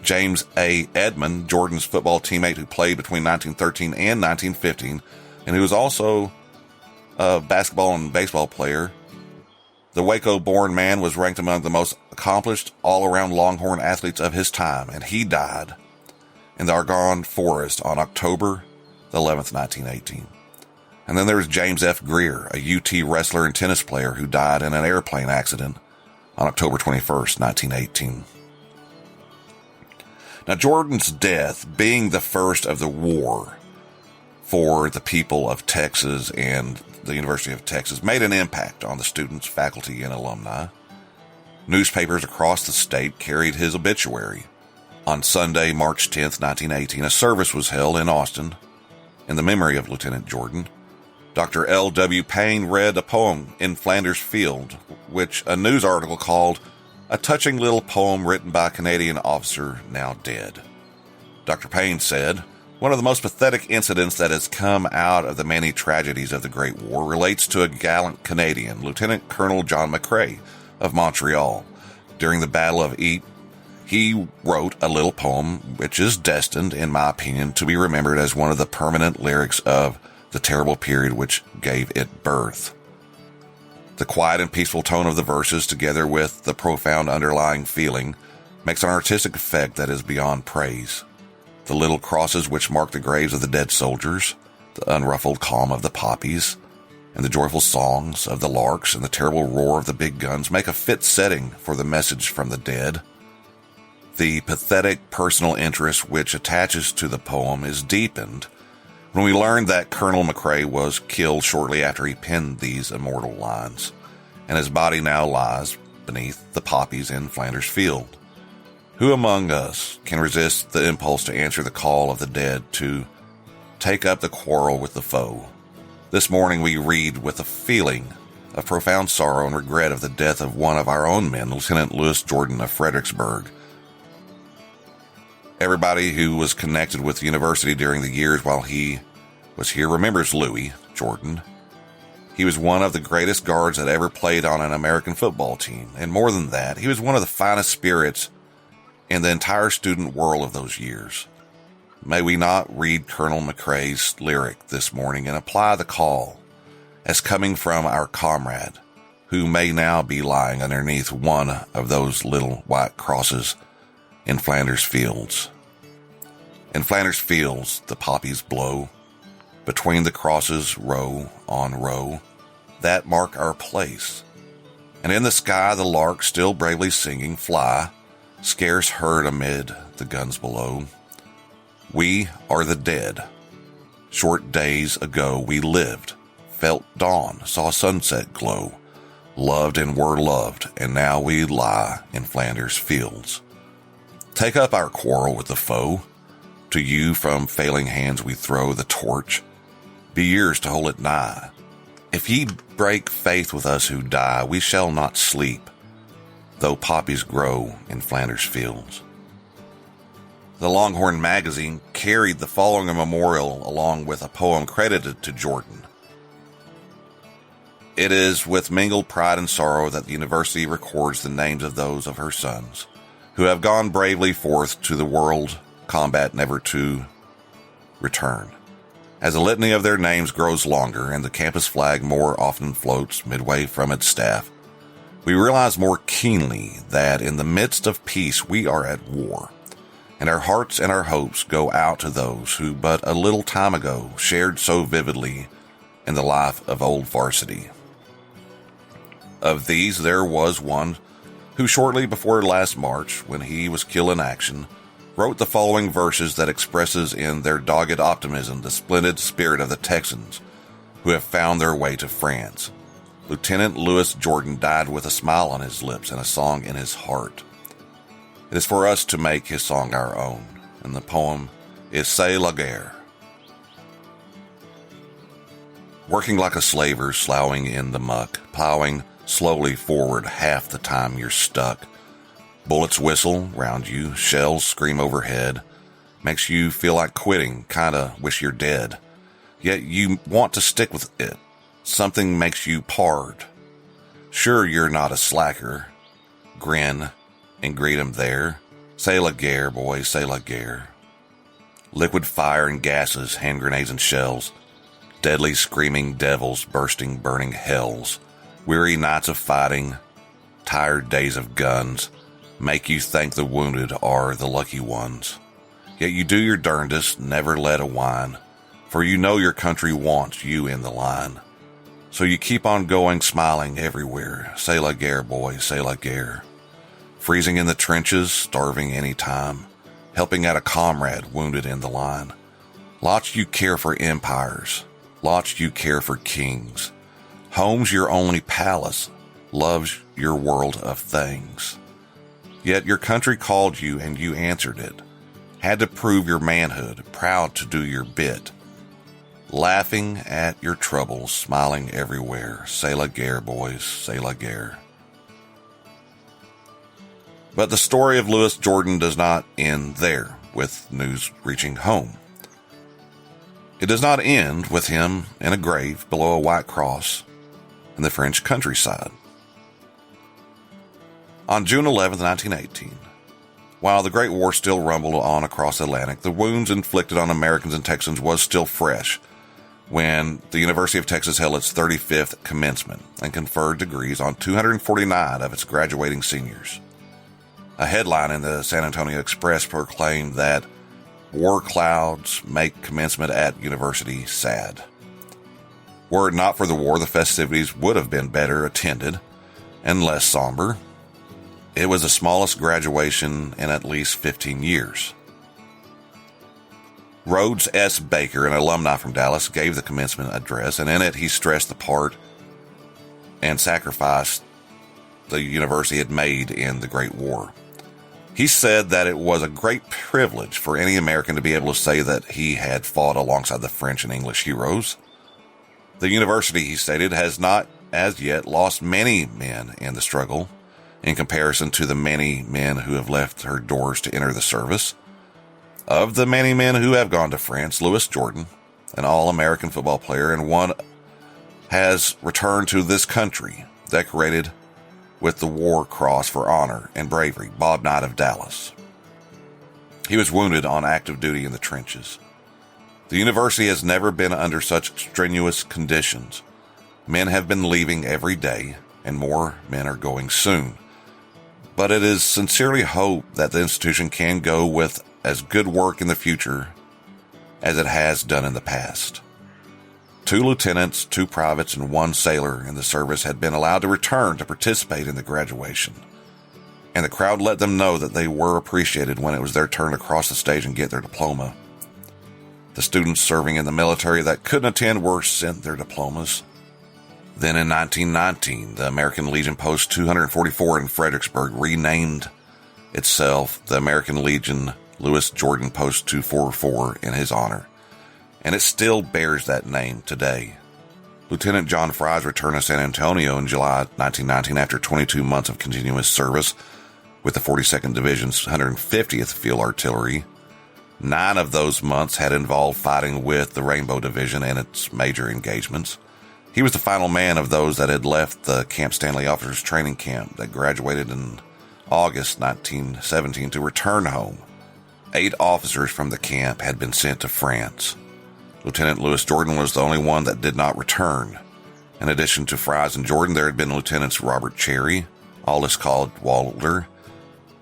James A. Edmond, Jordan's football teammate who played between 1913 and 1915, and who was also a basketball and baseball player. The Waco-born man was ranked among the most accomplished all-around Longhorn athletes of his time, and he died in the Argonne Forest on October 11th, 1918. And then there was James F. Greer, a UT wrestler and tennis player who died in an airplane accident on October 21st, 1918. Now, Jordan's death, being the first of the war for the people of Texas and the University of Texas, made an impact on the students, faculty, and alumni. Newspapers across the state carried his obituary. On Sunday, March 10th, 1918, a service was held in Austin in the memory of Lieutenant Jordan. Dr. L. W. Payne read a poem in Flanders Field, which a news article called "A touching little poem written by a Canadian officer now dead." Dr. Payne said, "One of the most pathetic incidents that has come out of the many tragedies of the Great War relates to a gallant Canadian, Lieutenant Colonel John McCrae of Montreal. During the Battle of Ypres, He wrote a little poem which is destined, in my opinion, to be remembered as one of the permanent lyrics of the terrible period which gave it birth. The quiet and peaceful tone of the verses, together with the profound underlying feeling, makes an artistic effect that is beyond praise. The little crosses which mark the graves of the dead soldiers, the unruffled calm of the poppies, and the joyful songs of the larks and the terrible roar of the big guns make a fit setting for the message from the dead. The pathetic personal interest which attaches to the poem is deepened when we learn that Colonel McCrae was killed shortly after he penned these immortal lines, and his body now lies beneath the poppies in Flanders Field. Who among us can resist the impulse to answer the call of the dead to take up the quarrel with the foe? This morning we read with a feeling of profound sorrow and regret of the death of one of our own men, Lieutenant Louis Jordan of Fredericksburg. Everybody who was connected with the university during the years while he was here remembers Louis Jordan. He was one of the greatest guards that ever played on an American football team, and more than that, he was one of the finest spirits in the entire student world of those years. May we not read Colonel McCrae's lyric this morning and apply the call as coming from our comrade, who may now be lying underneath one of those little white crosses in Flanders Fields. In Flanders Fields, the poppies blow, between the crosses, row on row, that mark our place. And in the sky, the lark, still bravely singing, fly, scarce heard amid the guns below. We are the dead. Short days ago we lived, felt dawn, saw sunset glow, loved and were loved, and now we lie in Flanders Fields. Take up our quarrel with the foe. To you from failing hands we throw the torch. Be yours to hold it nigh. If ye break faith with us who die, we shall not sleep, though poppies grow in Flanders Fields. The Longhorn magazine carried the following memorial along with a poem credited to Jordan. It is with mingled pride and sorrow that the university records the names of those of her sons who have gone bravely forth to the world combat never to return. As the litany of their names grows longer and the campus flag more often floats midway from its staff, we realize more keenly that in the midst of peace we are at war, and our hearts and our hopes go out to those who but a little time ago shared so vividly in the life of Old Varsity. Of these there was one who shortly before last March, when he was killed in action, wrote the following verses that expresses in their dogged optimism the splendid spirit of the Texans who have found their way to France. Lieutenant Louis Jordan died with a smile on his lips and a song in his heart. It is for us to make his song our own, and the poem is C'est la guerre. Working like a slaver, sloughing in the muck, plowing slowly forward half the time you're stuck. Bullets whistle round you, shells scream overhead. Makes you feel like quitting, kinda wish you're dead. Yet you want to stick with it. Something makes you pard. Sure you're not a slacker. Grin and greet 'em there. C'est la guerre, boy, c'est la guerre. Liquid fire and gases, hand grenades and shells. Deadly screaming devils, bursting, burning hells. Weary nights of fighting, tired days of guns, make you think the wounded are the lucky ones. Yet you do your darndest, never let a whine, for you know your country wants you in the line. So you keep on going, smiling everywhere. C'est la guerre, boy, c'est la guerre. Freezing in the trenches, starving any time, helping out a comrade wounded in the line. Lots you care for empires, lots you care for kings. Home's your only palace, love's your world of things. Yet your country called you and you answered it. Had to prove your manhood, proud to do your bit. Laughing at your troubles, smiling everywhere. C'est la guerre, boys, c'est la guerre. But the story of Louis Jordan does not end there, with news reaching home. It does not end with him in a grave below a white cross in the French countryside. On June 11, 1918, While the Great War still rumbled on across the Atlantic, the wounds inflicted on Americans and Texans was still fresh when the University of Texas held its 35th commencement and conferred degrees on 249 of its graduating seniors. A headline in the San Antonio Express proclaimed that war clouds make commencement at university sad. Were it not for the war, the festivities would have been better attended and less somber. It was the smallest graduation in at least 15 years. Rhodes S. Baker, an alumni from Dallas, gave the commencement address, and in it he stressed the part and sacrifice the university had made in the Great War. He said that it was a great privilege for any American to be able to say that he had fought alongside the French and English heroes. The university, he stated, has not as yet lost many men in the struggle in comparison to the many men who have left her doors to enter the service. Of the many men who have gone to France, Louis Jordan, an all-American football player, and one has returned to this country, decorated with the War Cross for honor and bravery, Bob Knight of Dallas. He was wounded on active duty in the trenches. The university has never been under such strenuous conditions. Men have been leaving every day, and more men are going soon. But it is sincerely hoped that the institution can go with as good work in the future as it has done in the past. 2 lieutenants, 2 privates, and 1 sailor in the service had been allowed to return to participate in the graduation, and the crowd let them know that they were appreciated when it was their turn to cross the stage and get their diploma. The students serving in the military that couldn't attend were sent their diplomas. Then in 1919, the American Legion Post 244 in Fredericksburg renamed itself the American Legion Louis Jordan Post 244 in his honor, and it still bears that name today. Lieutenant John Fry's return to San Antonio in July 1919 after 22 months of continuous service with the 42nd Division's 150th Field Artillery. 9 of those months had involved fighting with the Rainbow Division and its major engagements. He was the final man of those that had left the Camp Stanley Officers Training Camp that graduated in August 1917 to return home. 8 officers from the camp had been sent to France. Lieutenant Louis Jordan was the only one that did not return. In addition to Fries and Jordan, there had been Lieutenants Robert Cherry, Aldous Cadwalder,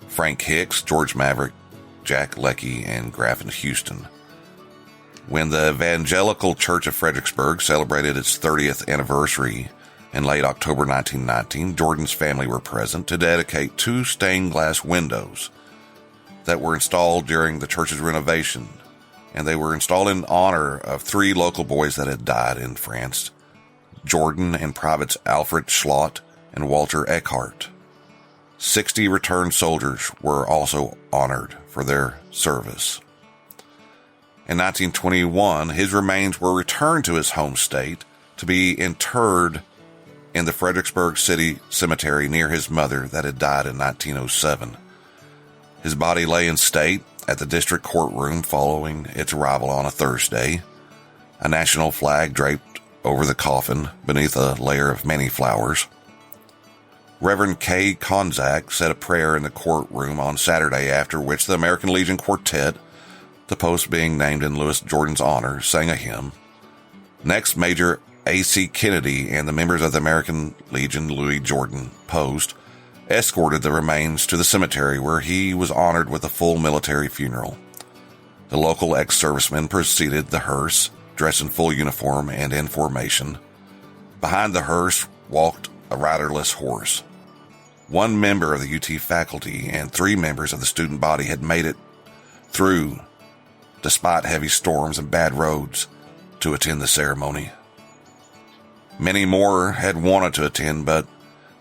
Frank Hicks, George Maverick, Jack Leckie, and Graffin Houston. When the Evangelical Church of Fredericksburg celebrated its 30th anniversary in late October 1919, Jordan's family were present to dedicate 2 stained glass windows that were installed during the church's renovation, and they were installed in honor of 3 local boys that had died in France, Jordan and Privates Alfred Schlott and Walter Eckhart. 60 returned soldiers were also honored for their service. In 1921, his remains were returned to his home state to be interred in the Fredericksburg City Cemetery near his mother that had died in 1907. His body lay in state at the district courtroom following its arrival on a Thursday. A national flag draped over the coffin beneath a layer of many flowers. Reverend K. Konzak said a prayer in the courtroom on Saturday, after which the American Legion Quartet, the post being named in Louis Jordan's honor, sang a hymn. Next, Major A.C. Kennedy and the members of the American Legion Louis Jordan Post escorted the remains to the cemetery, where he was honored with a full military funeral. The local ex-servicemen preceded the hearse, dressed in full uniform and in formation. Behind the hearse walked a riderless horse. 1 member of the UT faculty and 3 members of the student body had made it through, despite heavy storms and bad roads, to attend the ceremony. Many more had wanted to attend, but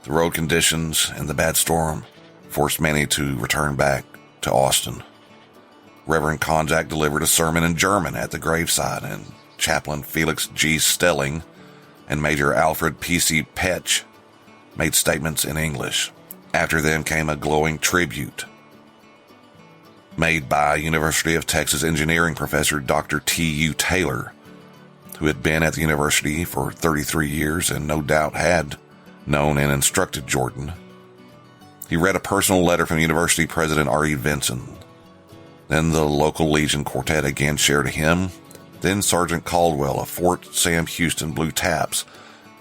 the road conditions and the bad storm forced many to return back to Austin. Reverend Konzak delivered a sermon in German at the graveside, and Chaplain Felix G. Stelling and Major Alfred P.C. Petch made statements in English. After them came a glowing tribute made by University of Texas engineering professor Dr. T.U. Taylor, who had been at the university for 33 years and no doubt had known and instructed Jordan. He read a personal letter from University President R.E. Vinson. Then the local Legion Quartet again shared a hymn. Then Sergeant Caldwell of Fort Sam Houston blew taps,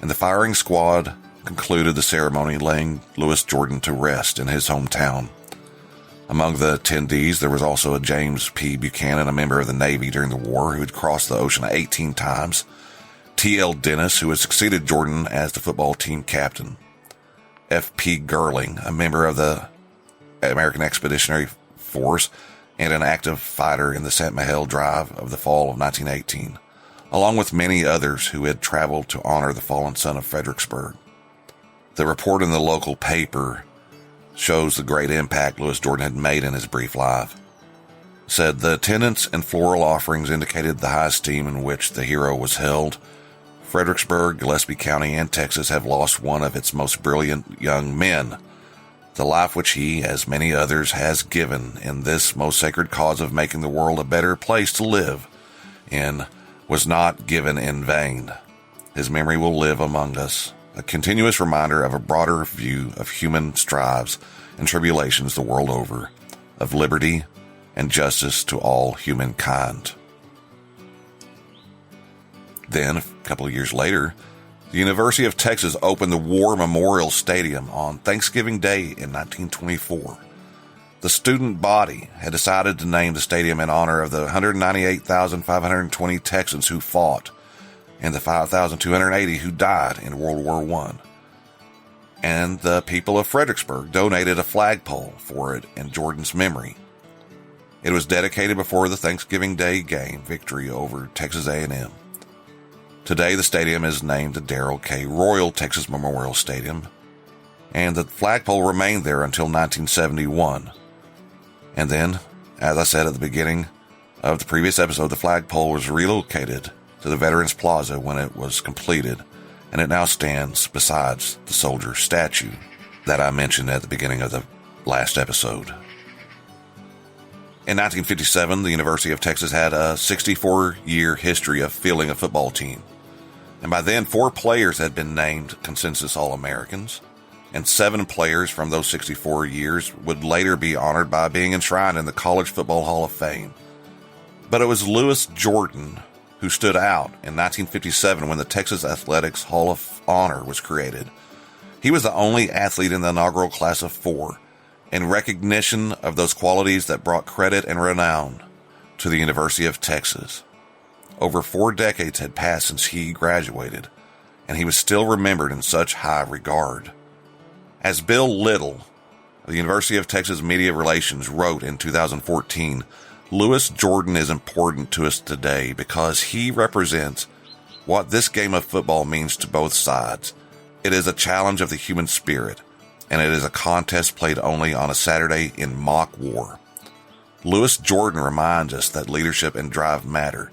and the firing squad concluded the ceremony, laying Louis Jordan to rest in his hometown. Among the attendees, there was also a James P. Buchanan, a member of the Navy during the war, who had crossed the ocean 18 times, T.L. Dennis, who had succeeded Jordan as the football team captain, F.P. Girling, a member of the American Expeditionary Force and an active fighter in the Saint Mihiel Drive of the fall of 1918, along with many others who had traveled to honor the fallen son of Fredericksburg. The report in the local paper shows the great impact Louis Jordan had made in his brief life. It said the attendance and floral offerings indicated the high esteem in which the hero was held. Fredericksburg, Gillespie County, and Texas have lost one of its most brilliant young men. The life which he, as many others, has given in this most sacred cause of making the world a better place to live in was not given in vain. His memory will live among us, a continuous reminder of a broader view of human strives and tribulations the world over, of liberty and justice to all humankind. Then, a couple of years later, the University of Texas opened the War Memorial Stadium on Thanksgiving Day in 1924. The student body had decided to name the stadium in honor of the 198,520 Texans who fought and the 5,280 who died in World War I. And the people of Fredericksburg donated a flagpole for it in Jordan's memory. It was dedicated before the Thanksgiving Day game victory over Texas A&M. Today, the stadium is named the Darrell K. Royal Texas Memorial Stadium, and the flagpole remained there until 1971. And then, as I said at the beginning of the previous episode, the flagpole was relocated to the Veterans Plaza when it was completed, and it now stands beside the soldier statue that I mentioned at the beginning of the last episode. In 1957, the University of Texas had a 64-year history of fielding a football team. And by then, 4 players had been named consensus All-Americans, and 7 players from those 64 years would later be honored by being enshrined in the College Football Hall of Fame. But it was Louis Jordan who stood out in 1957 when the Texas Athletics Hall of Honor was created. He was the only athlete in the inaugural class of 4, in recognition of those qualities that brought credit and renown to the University of Texas. Over 4 decades had passed since he graduated, and he was still remembered in such high regard. As Bill Little of the University of Texas Media Relations wrote in 2014, Louis Jordan is important to us today because he represents what this game of football means to both sides. It is a challenge of the human spirit, and it is a contest played only on a Saturday in mock war. Louis Jordan reminds us that leadership and drive matter,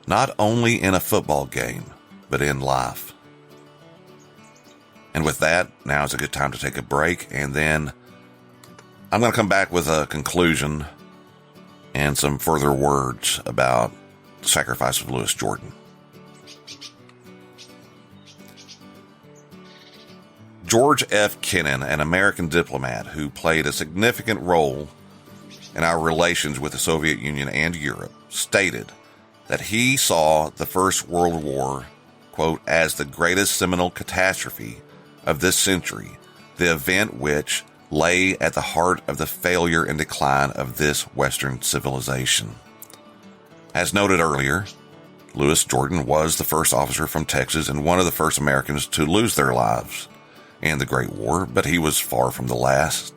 not only in a football game, but in life. And with that, now is a good time to take a break, and then I'm going to come back with a conclusion and some further words about the sacrifice of Louis Jordan. George F. Kennan, an American diplomat who played a significant role in our relations with the Soviet Union and Europe, stated that he saw the First World War, quote, as the greatest seminal catastrophe of this century, the event which lay at the heart of the failure and decline of this Western civilization. As noted earlier, Louis Jordan was the first officer from Texas and one of the first Americans to lose their lives in the Great War, but he was far from the last.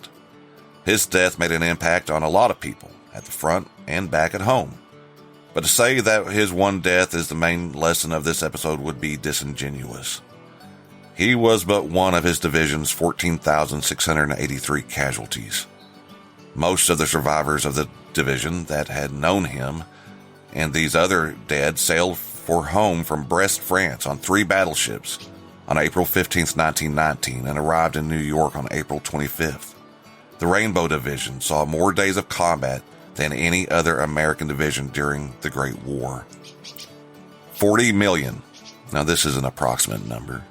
His death made an impact on a lot of people at the front and back at home. But to say that his one death is the main lesson of this episode would be disingenuous. He was but one of his division's 14,683 casualties. Most of the survivors of the division that had known him and these other dead sailed for home from Brest, France on 3 battleships on April 15, 1919 and arrived in New York on April 25th. The Rainbow Division saw more days of combat than any other American division during the Great War. 40 million, now this is an approximate number,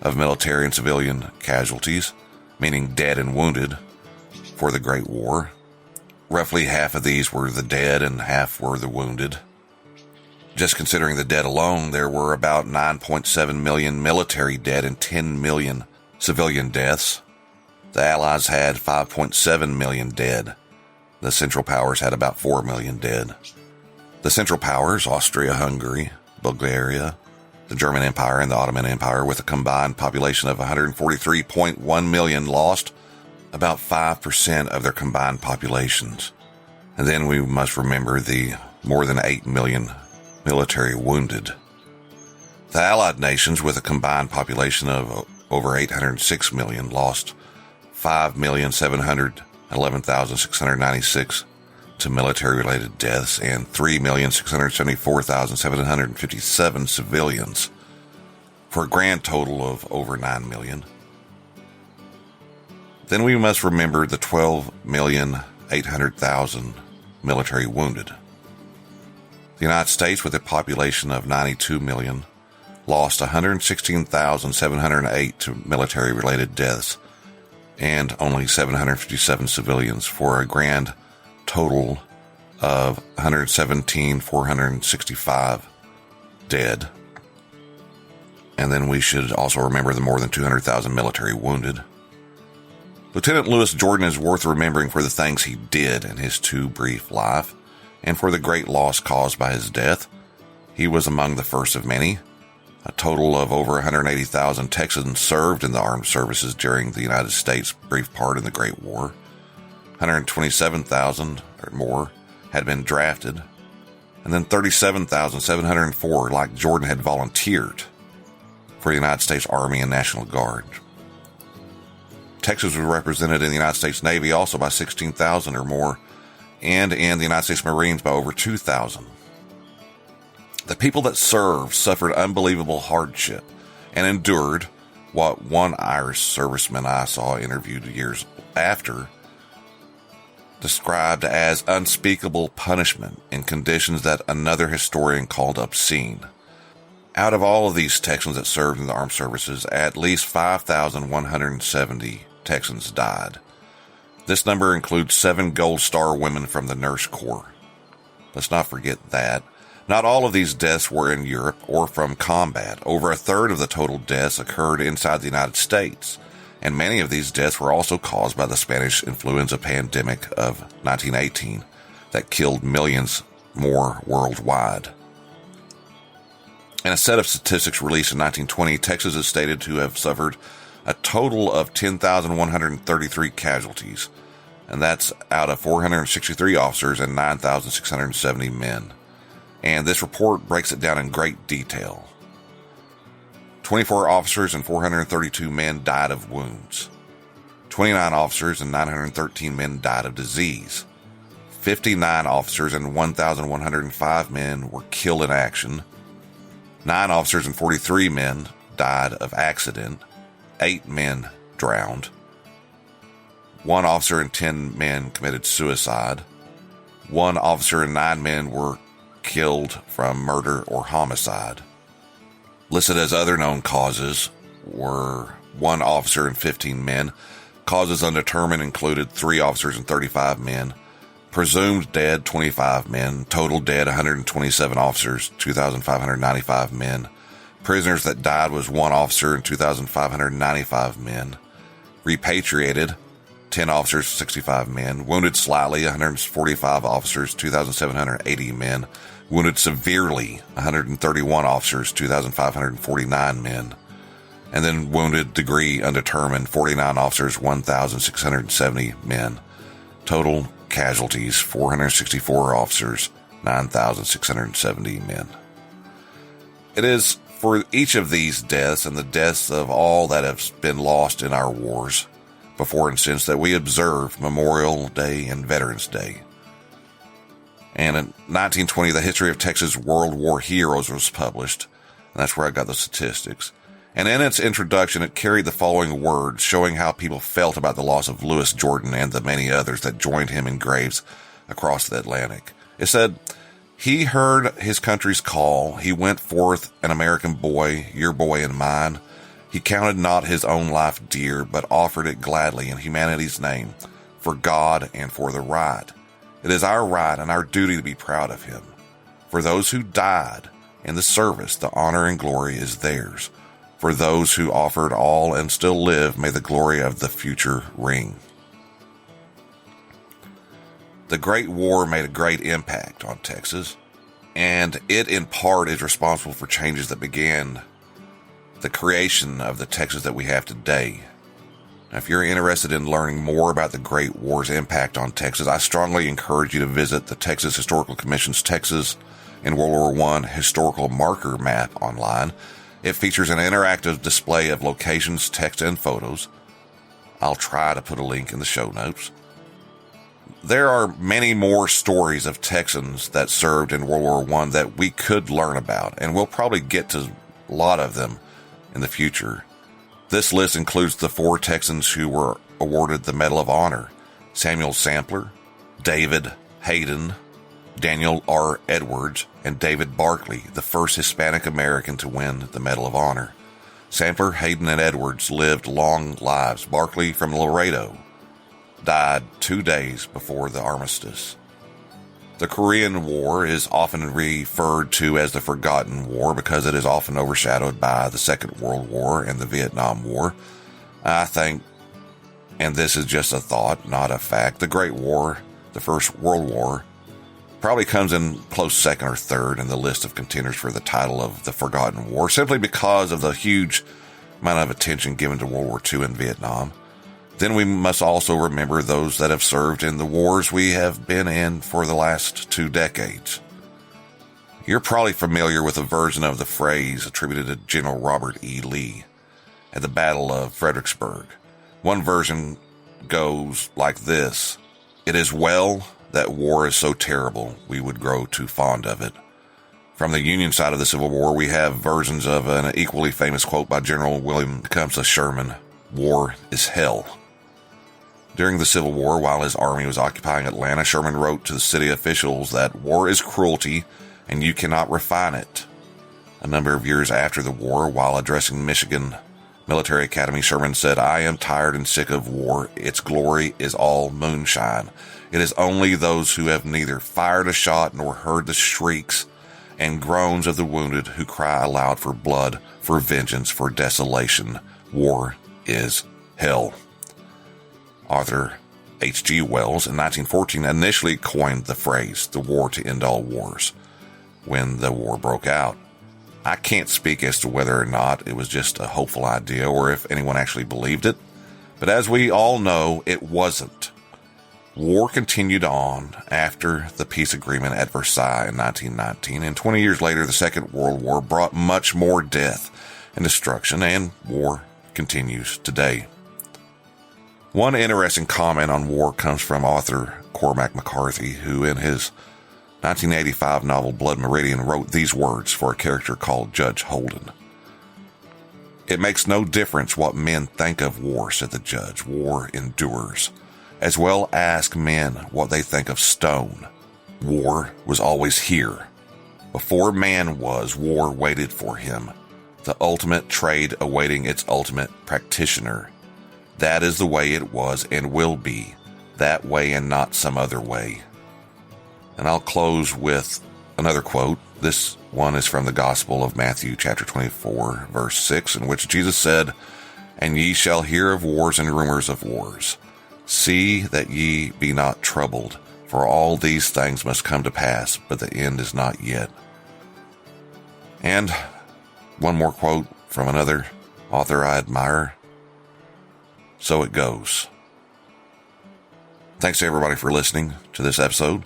of military and civilian casualties, meaning dead and wounded, for the Great War. Roughly half of these were the dead and half were the wounded. Just considering the dead alone, there were about 9.7 million military dead and 10 million civilian deaths. The Allies had 5.7 million dead. The Central Powers had about 4 million dead. The Central Powers, Austria-Hungary, Bulgaria, the German Empire, and the Ottoman Empire, with a combined population of 143.1 million, lost about 5% of their combined populations. And then we must remember the more than 8 million military wounded. The Allied nations, with a combined population of over 806 million, lost 5,711,696 to military-related deaths and 3,674,757 civilians, for a grand total of over 9 million. Then we must remember the 12,800,000 military wounded. The United States, with a population of 92 million, lost 116,708 to military-related deaths and only 757 civilians, for a grand total of 117,465 dead. And then we should also remember the more than 200,000 military wounded. Lieutenant Louis Jordan is worth remembering for the things he did in his too brief life, and for the great loss caused by his death. He was among the first of many. A total of over 180,000 Texans served in the armed services during the United States' brief part in the Great War. 127,000 or more had been drafted, and then 37,704, like Jordan, had volunteered for the United States Army and National Guard. Texas was represented in the United States Navy also by 16,000 or more, and in the United States Marines by over 2,000. The people that served suffered unbelievable hardship and endured what one Irish serviceman I saw interviewed years after described as unspeakable punishment in conditions that another historian called obscene. Out of all of these Texans that served in the armed services, at least 5,170 Texans died. This number includes 7 Gold Star women from the Nurse Corps. Let's not forget that. Not all of these deaths were in Europe or from combat. Over a third of the total deaths occurred inside the United States, and many of these deaths were also caused by the Spanish influenza pandemic of 1918 that killed millions more worldwide. In a set of statistics released in 1920, Texas is stated to have suffered a total of 10,133 casualties, and that's out of 463 officers and 9,670 men. And this report breaks it down in great detail. 24 officers and 432 men died of wounds. 29 officers and 913 men died of disease. 59 officers and 1,105 men were killed in action. 9 officers and 43 men died of accident. 8 men drowned. 1 officer and 10 men committed suicide. 1 officer and 9 men were killed from murder or homicide. Listed as other known causes were 1 officer and 15 men. Causes undetermined included 3 officers and 35 men. Presumed dead, 25 men. Total dead, 127 officers, 2,595 men. Prisoners that died was 1 officer and 2,595 men. Repatriated, 10 officers, 65 men. Wounded slightly, 145 officers, 2,780 men. Wounded severely, 131 officers, 2,549 men. And then wounded degree undetermined, 49 officers, 1,670 men. Total casualties, 464 officers, 9,670 men. It is for each of these deaths and the deaths of all that have been lost in our wars before and since that we observe Memorial Day and Veterans Day. And in 1920, the History of Texas World War Heroes was published, and that's where I got the statistics. And in its introduction, it carried the following words showing how people felt about the loss of Louis Jordan and the many others that joined him in graves across the Atlantic. It said, "He heard his country's call. He went forth an American boy, your boy and mine. He counted not his own life dear, but offered it gladly in humanity's name, for God and for the right. It is our right and our duty to be proud of him. For those who died in the service, the honor and glory is theirs. For those who offered all and still live, may the glory of the future ring. The Great War made a great impact on Texas, and it in part is responsible for changes that began the creation of the Texas that we have today. Now, if you're interested in learning more about the Great War's impact on Texas, I strongly encourage you to visit the Texas Historical Commission's Texas in World War I historical marker map online. It features an interactive display of locations, text, and photos. I'll try to put a link in the show notes. There are many more stories of Texans that served in World War I that we could learn about, and we'll probably get to a lot of them in the future. This list includes the 4 Texans who were awarded the Medal of Honor: Samuel Sampler, David Hayden, Daniel R. Edwards, and David Barkley, the first Hispanic American to win the Medal of Honor. Sampler, Hayden, and Edwards lived long lives. Barkley, from Laredo, died 2 days before the armistice. The Korean War is often referred to as the Forgotten War because it is often overshadowed by the Second World War and the Vietnam War. I think, and this is just a thought, not a fact, the Great War, the First World War, probably comes in close second or third in the list of contenders for the title of the Forgotten War, simply because of the huge amount of attention given to World War II and Vietnam. Then we must also remember those that have served in the wars we have been in for the last 2 decades. You're probably familiar with a version of the phrase attributed to General Robert E. Lee at the Battle of Fredericksburg. One version goes like this: "It is well that war is so terrible, we would grow too fond of it." From the Union side of the Civil War, we have versions of an equally famous quote by General William Tecumseh Sherman: "War is hell." During the Civil War, while his army was occupying Atlanta, Sherman wrote to the city officials that war is cruelty and you cannot refine it. A number of years after the war, while addressing Michigan Military Academy, Sherman said, "I am tired and sick of war. Its glory is all moonshine. It is only those who have neither fired a shot nor heard the shrieks and groans of the wounded who cry aloud for blood, for vengeance, for desolation. War is hell." Arthur H.G. Wells in 1914 initially coined the phrase, "the war to end all wars," when the war broke out. I can't speak as to whether or not it was just a hopeful idea or if anyone actually believed it, but as we all know, it wasn't. War continued on after the peace agreement at Versailles in 1919, and 20 years later, the Second World War brought much more death and destruction, and war continues today. One interesting comment on war comes from author Cormac McCarthy, who in his 1985 novel Blood Meridian wrote these words for a character called Judge Holden. "It makes no difference what men think of war," said the judge. "War endures. As well ask men what they think of stone. War was always here. Before man was, war waited for him. The ultimate trade awaiting its ultimate practitioner. That is the way it was and will be. That way and not some other way." And I'll close with another quote. This one is from the Gospel of Matthew chapter 24, verse 6, in which Jesus said, "And ye shall hear of wars and rumors of wars. See that ye be not troubled, for all these things must come to pass, but the end is not yet." And one more quote from another author I admire. "So it goes." Thanks to everybody for listening to this episode.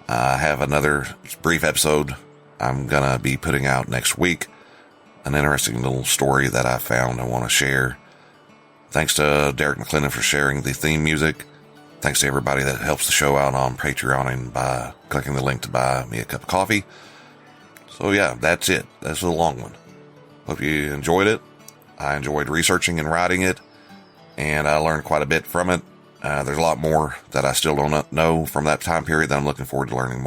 I have another brief episode I'm going to be putting out next week. An interesting little story that I found I want to share. Thanks to Derrick McClendon for sharing the theme music. Thanks to everybody that helps the show out on Patreon and by clicking the link to buy me a cup of coffee. So yeah, that's it. That's a long one. Hope you enjoyed it. I enjoyed researching and writing it, and I learned quite a bit from it. There's a lot more that I still don't know from that time period that I'm looking forward to learning more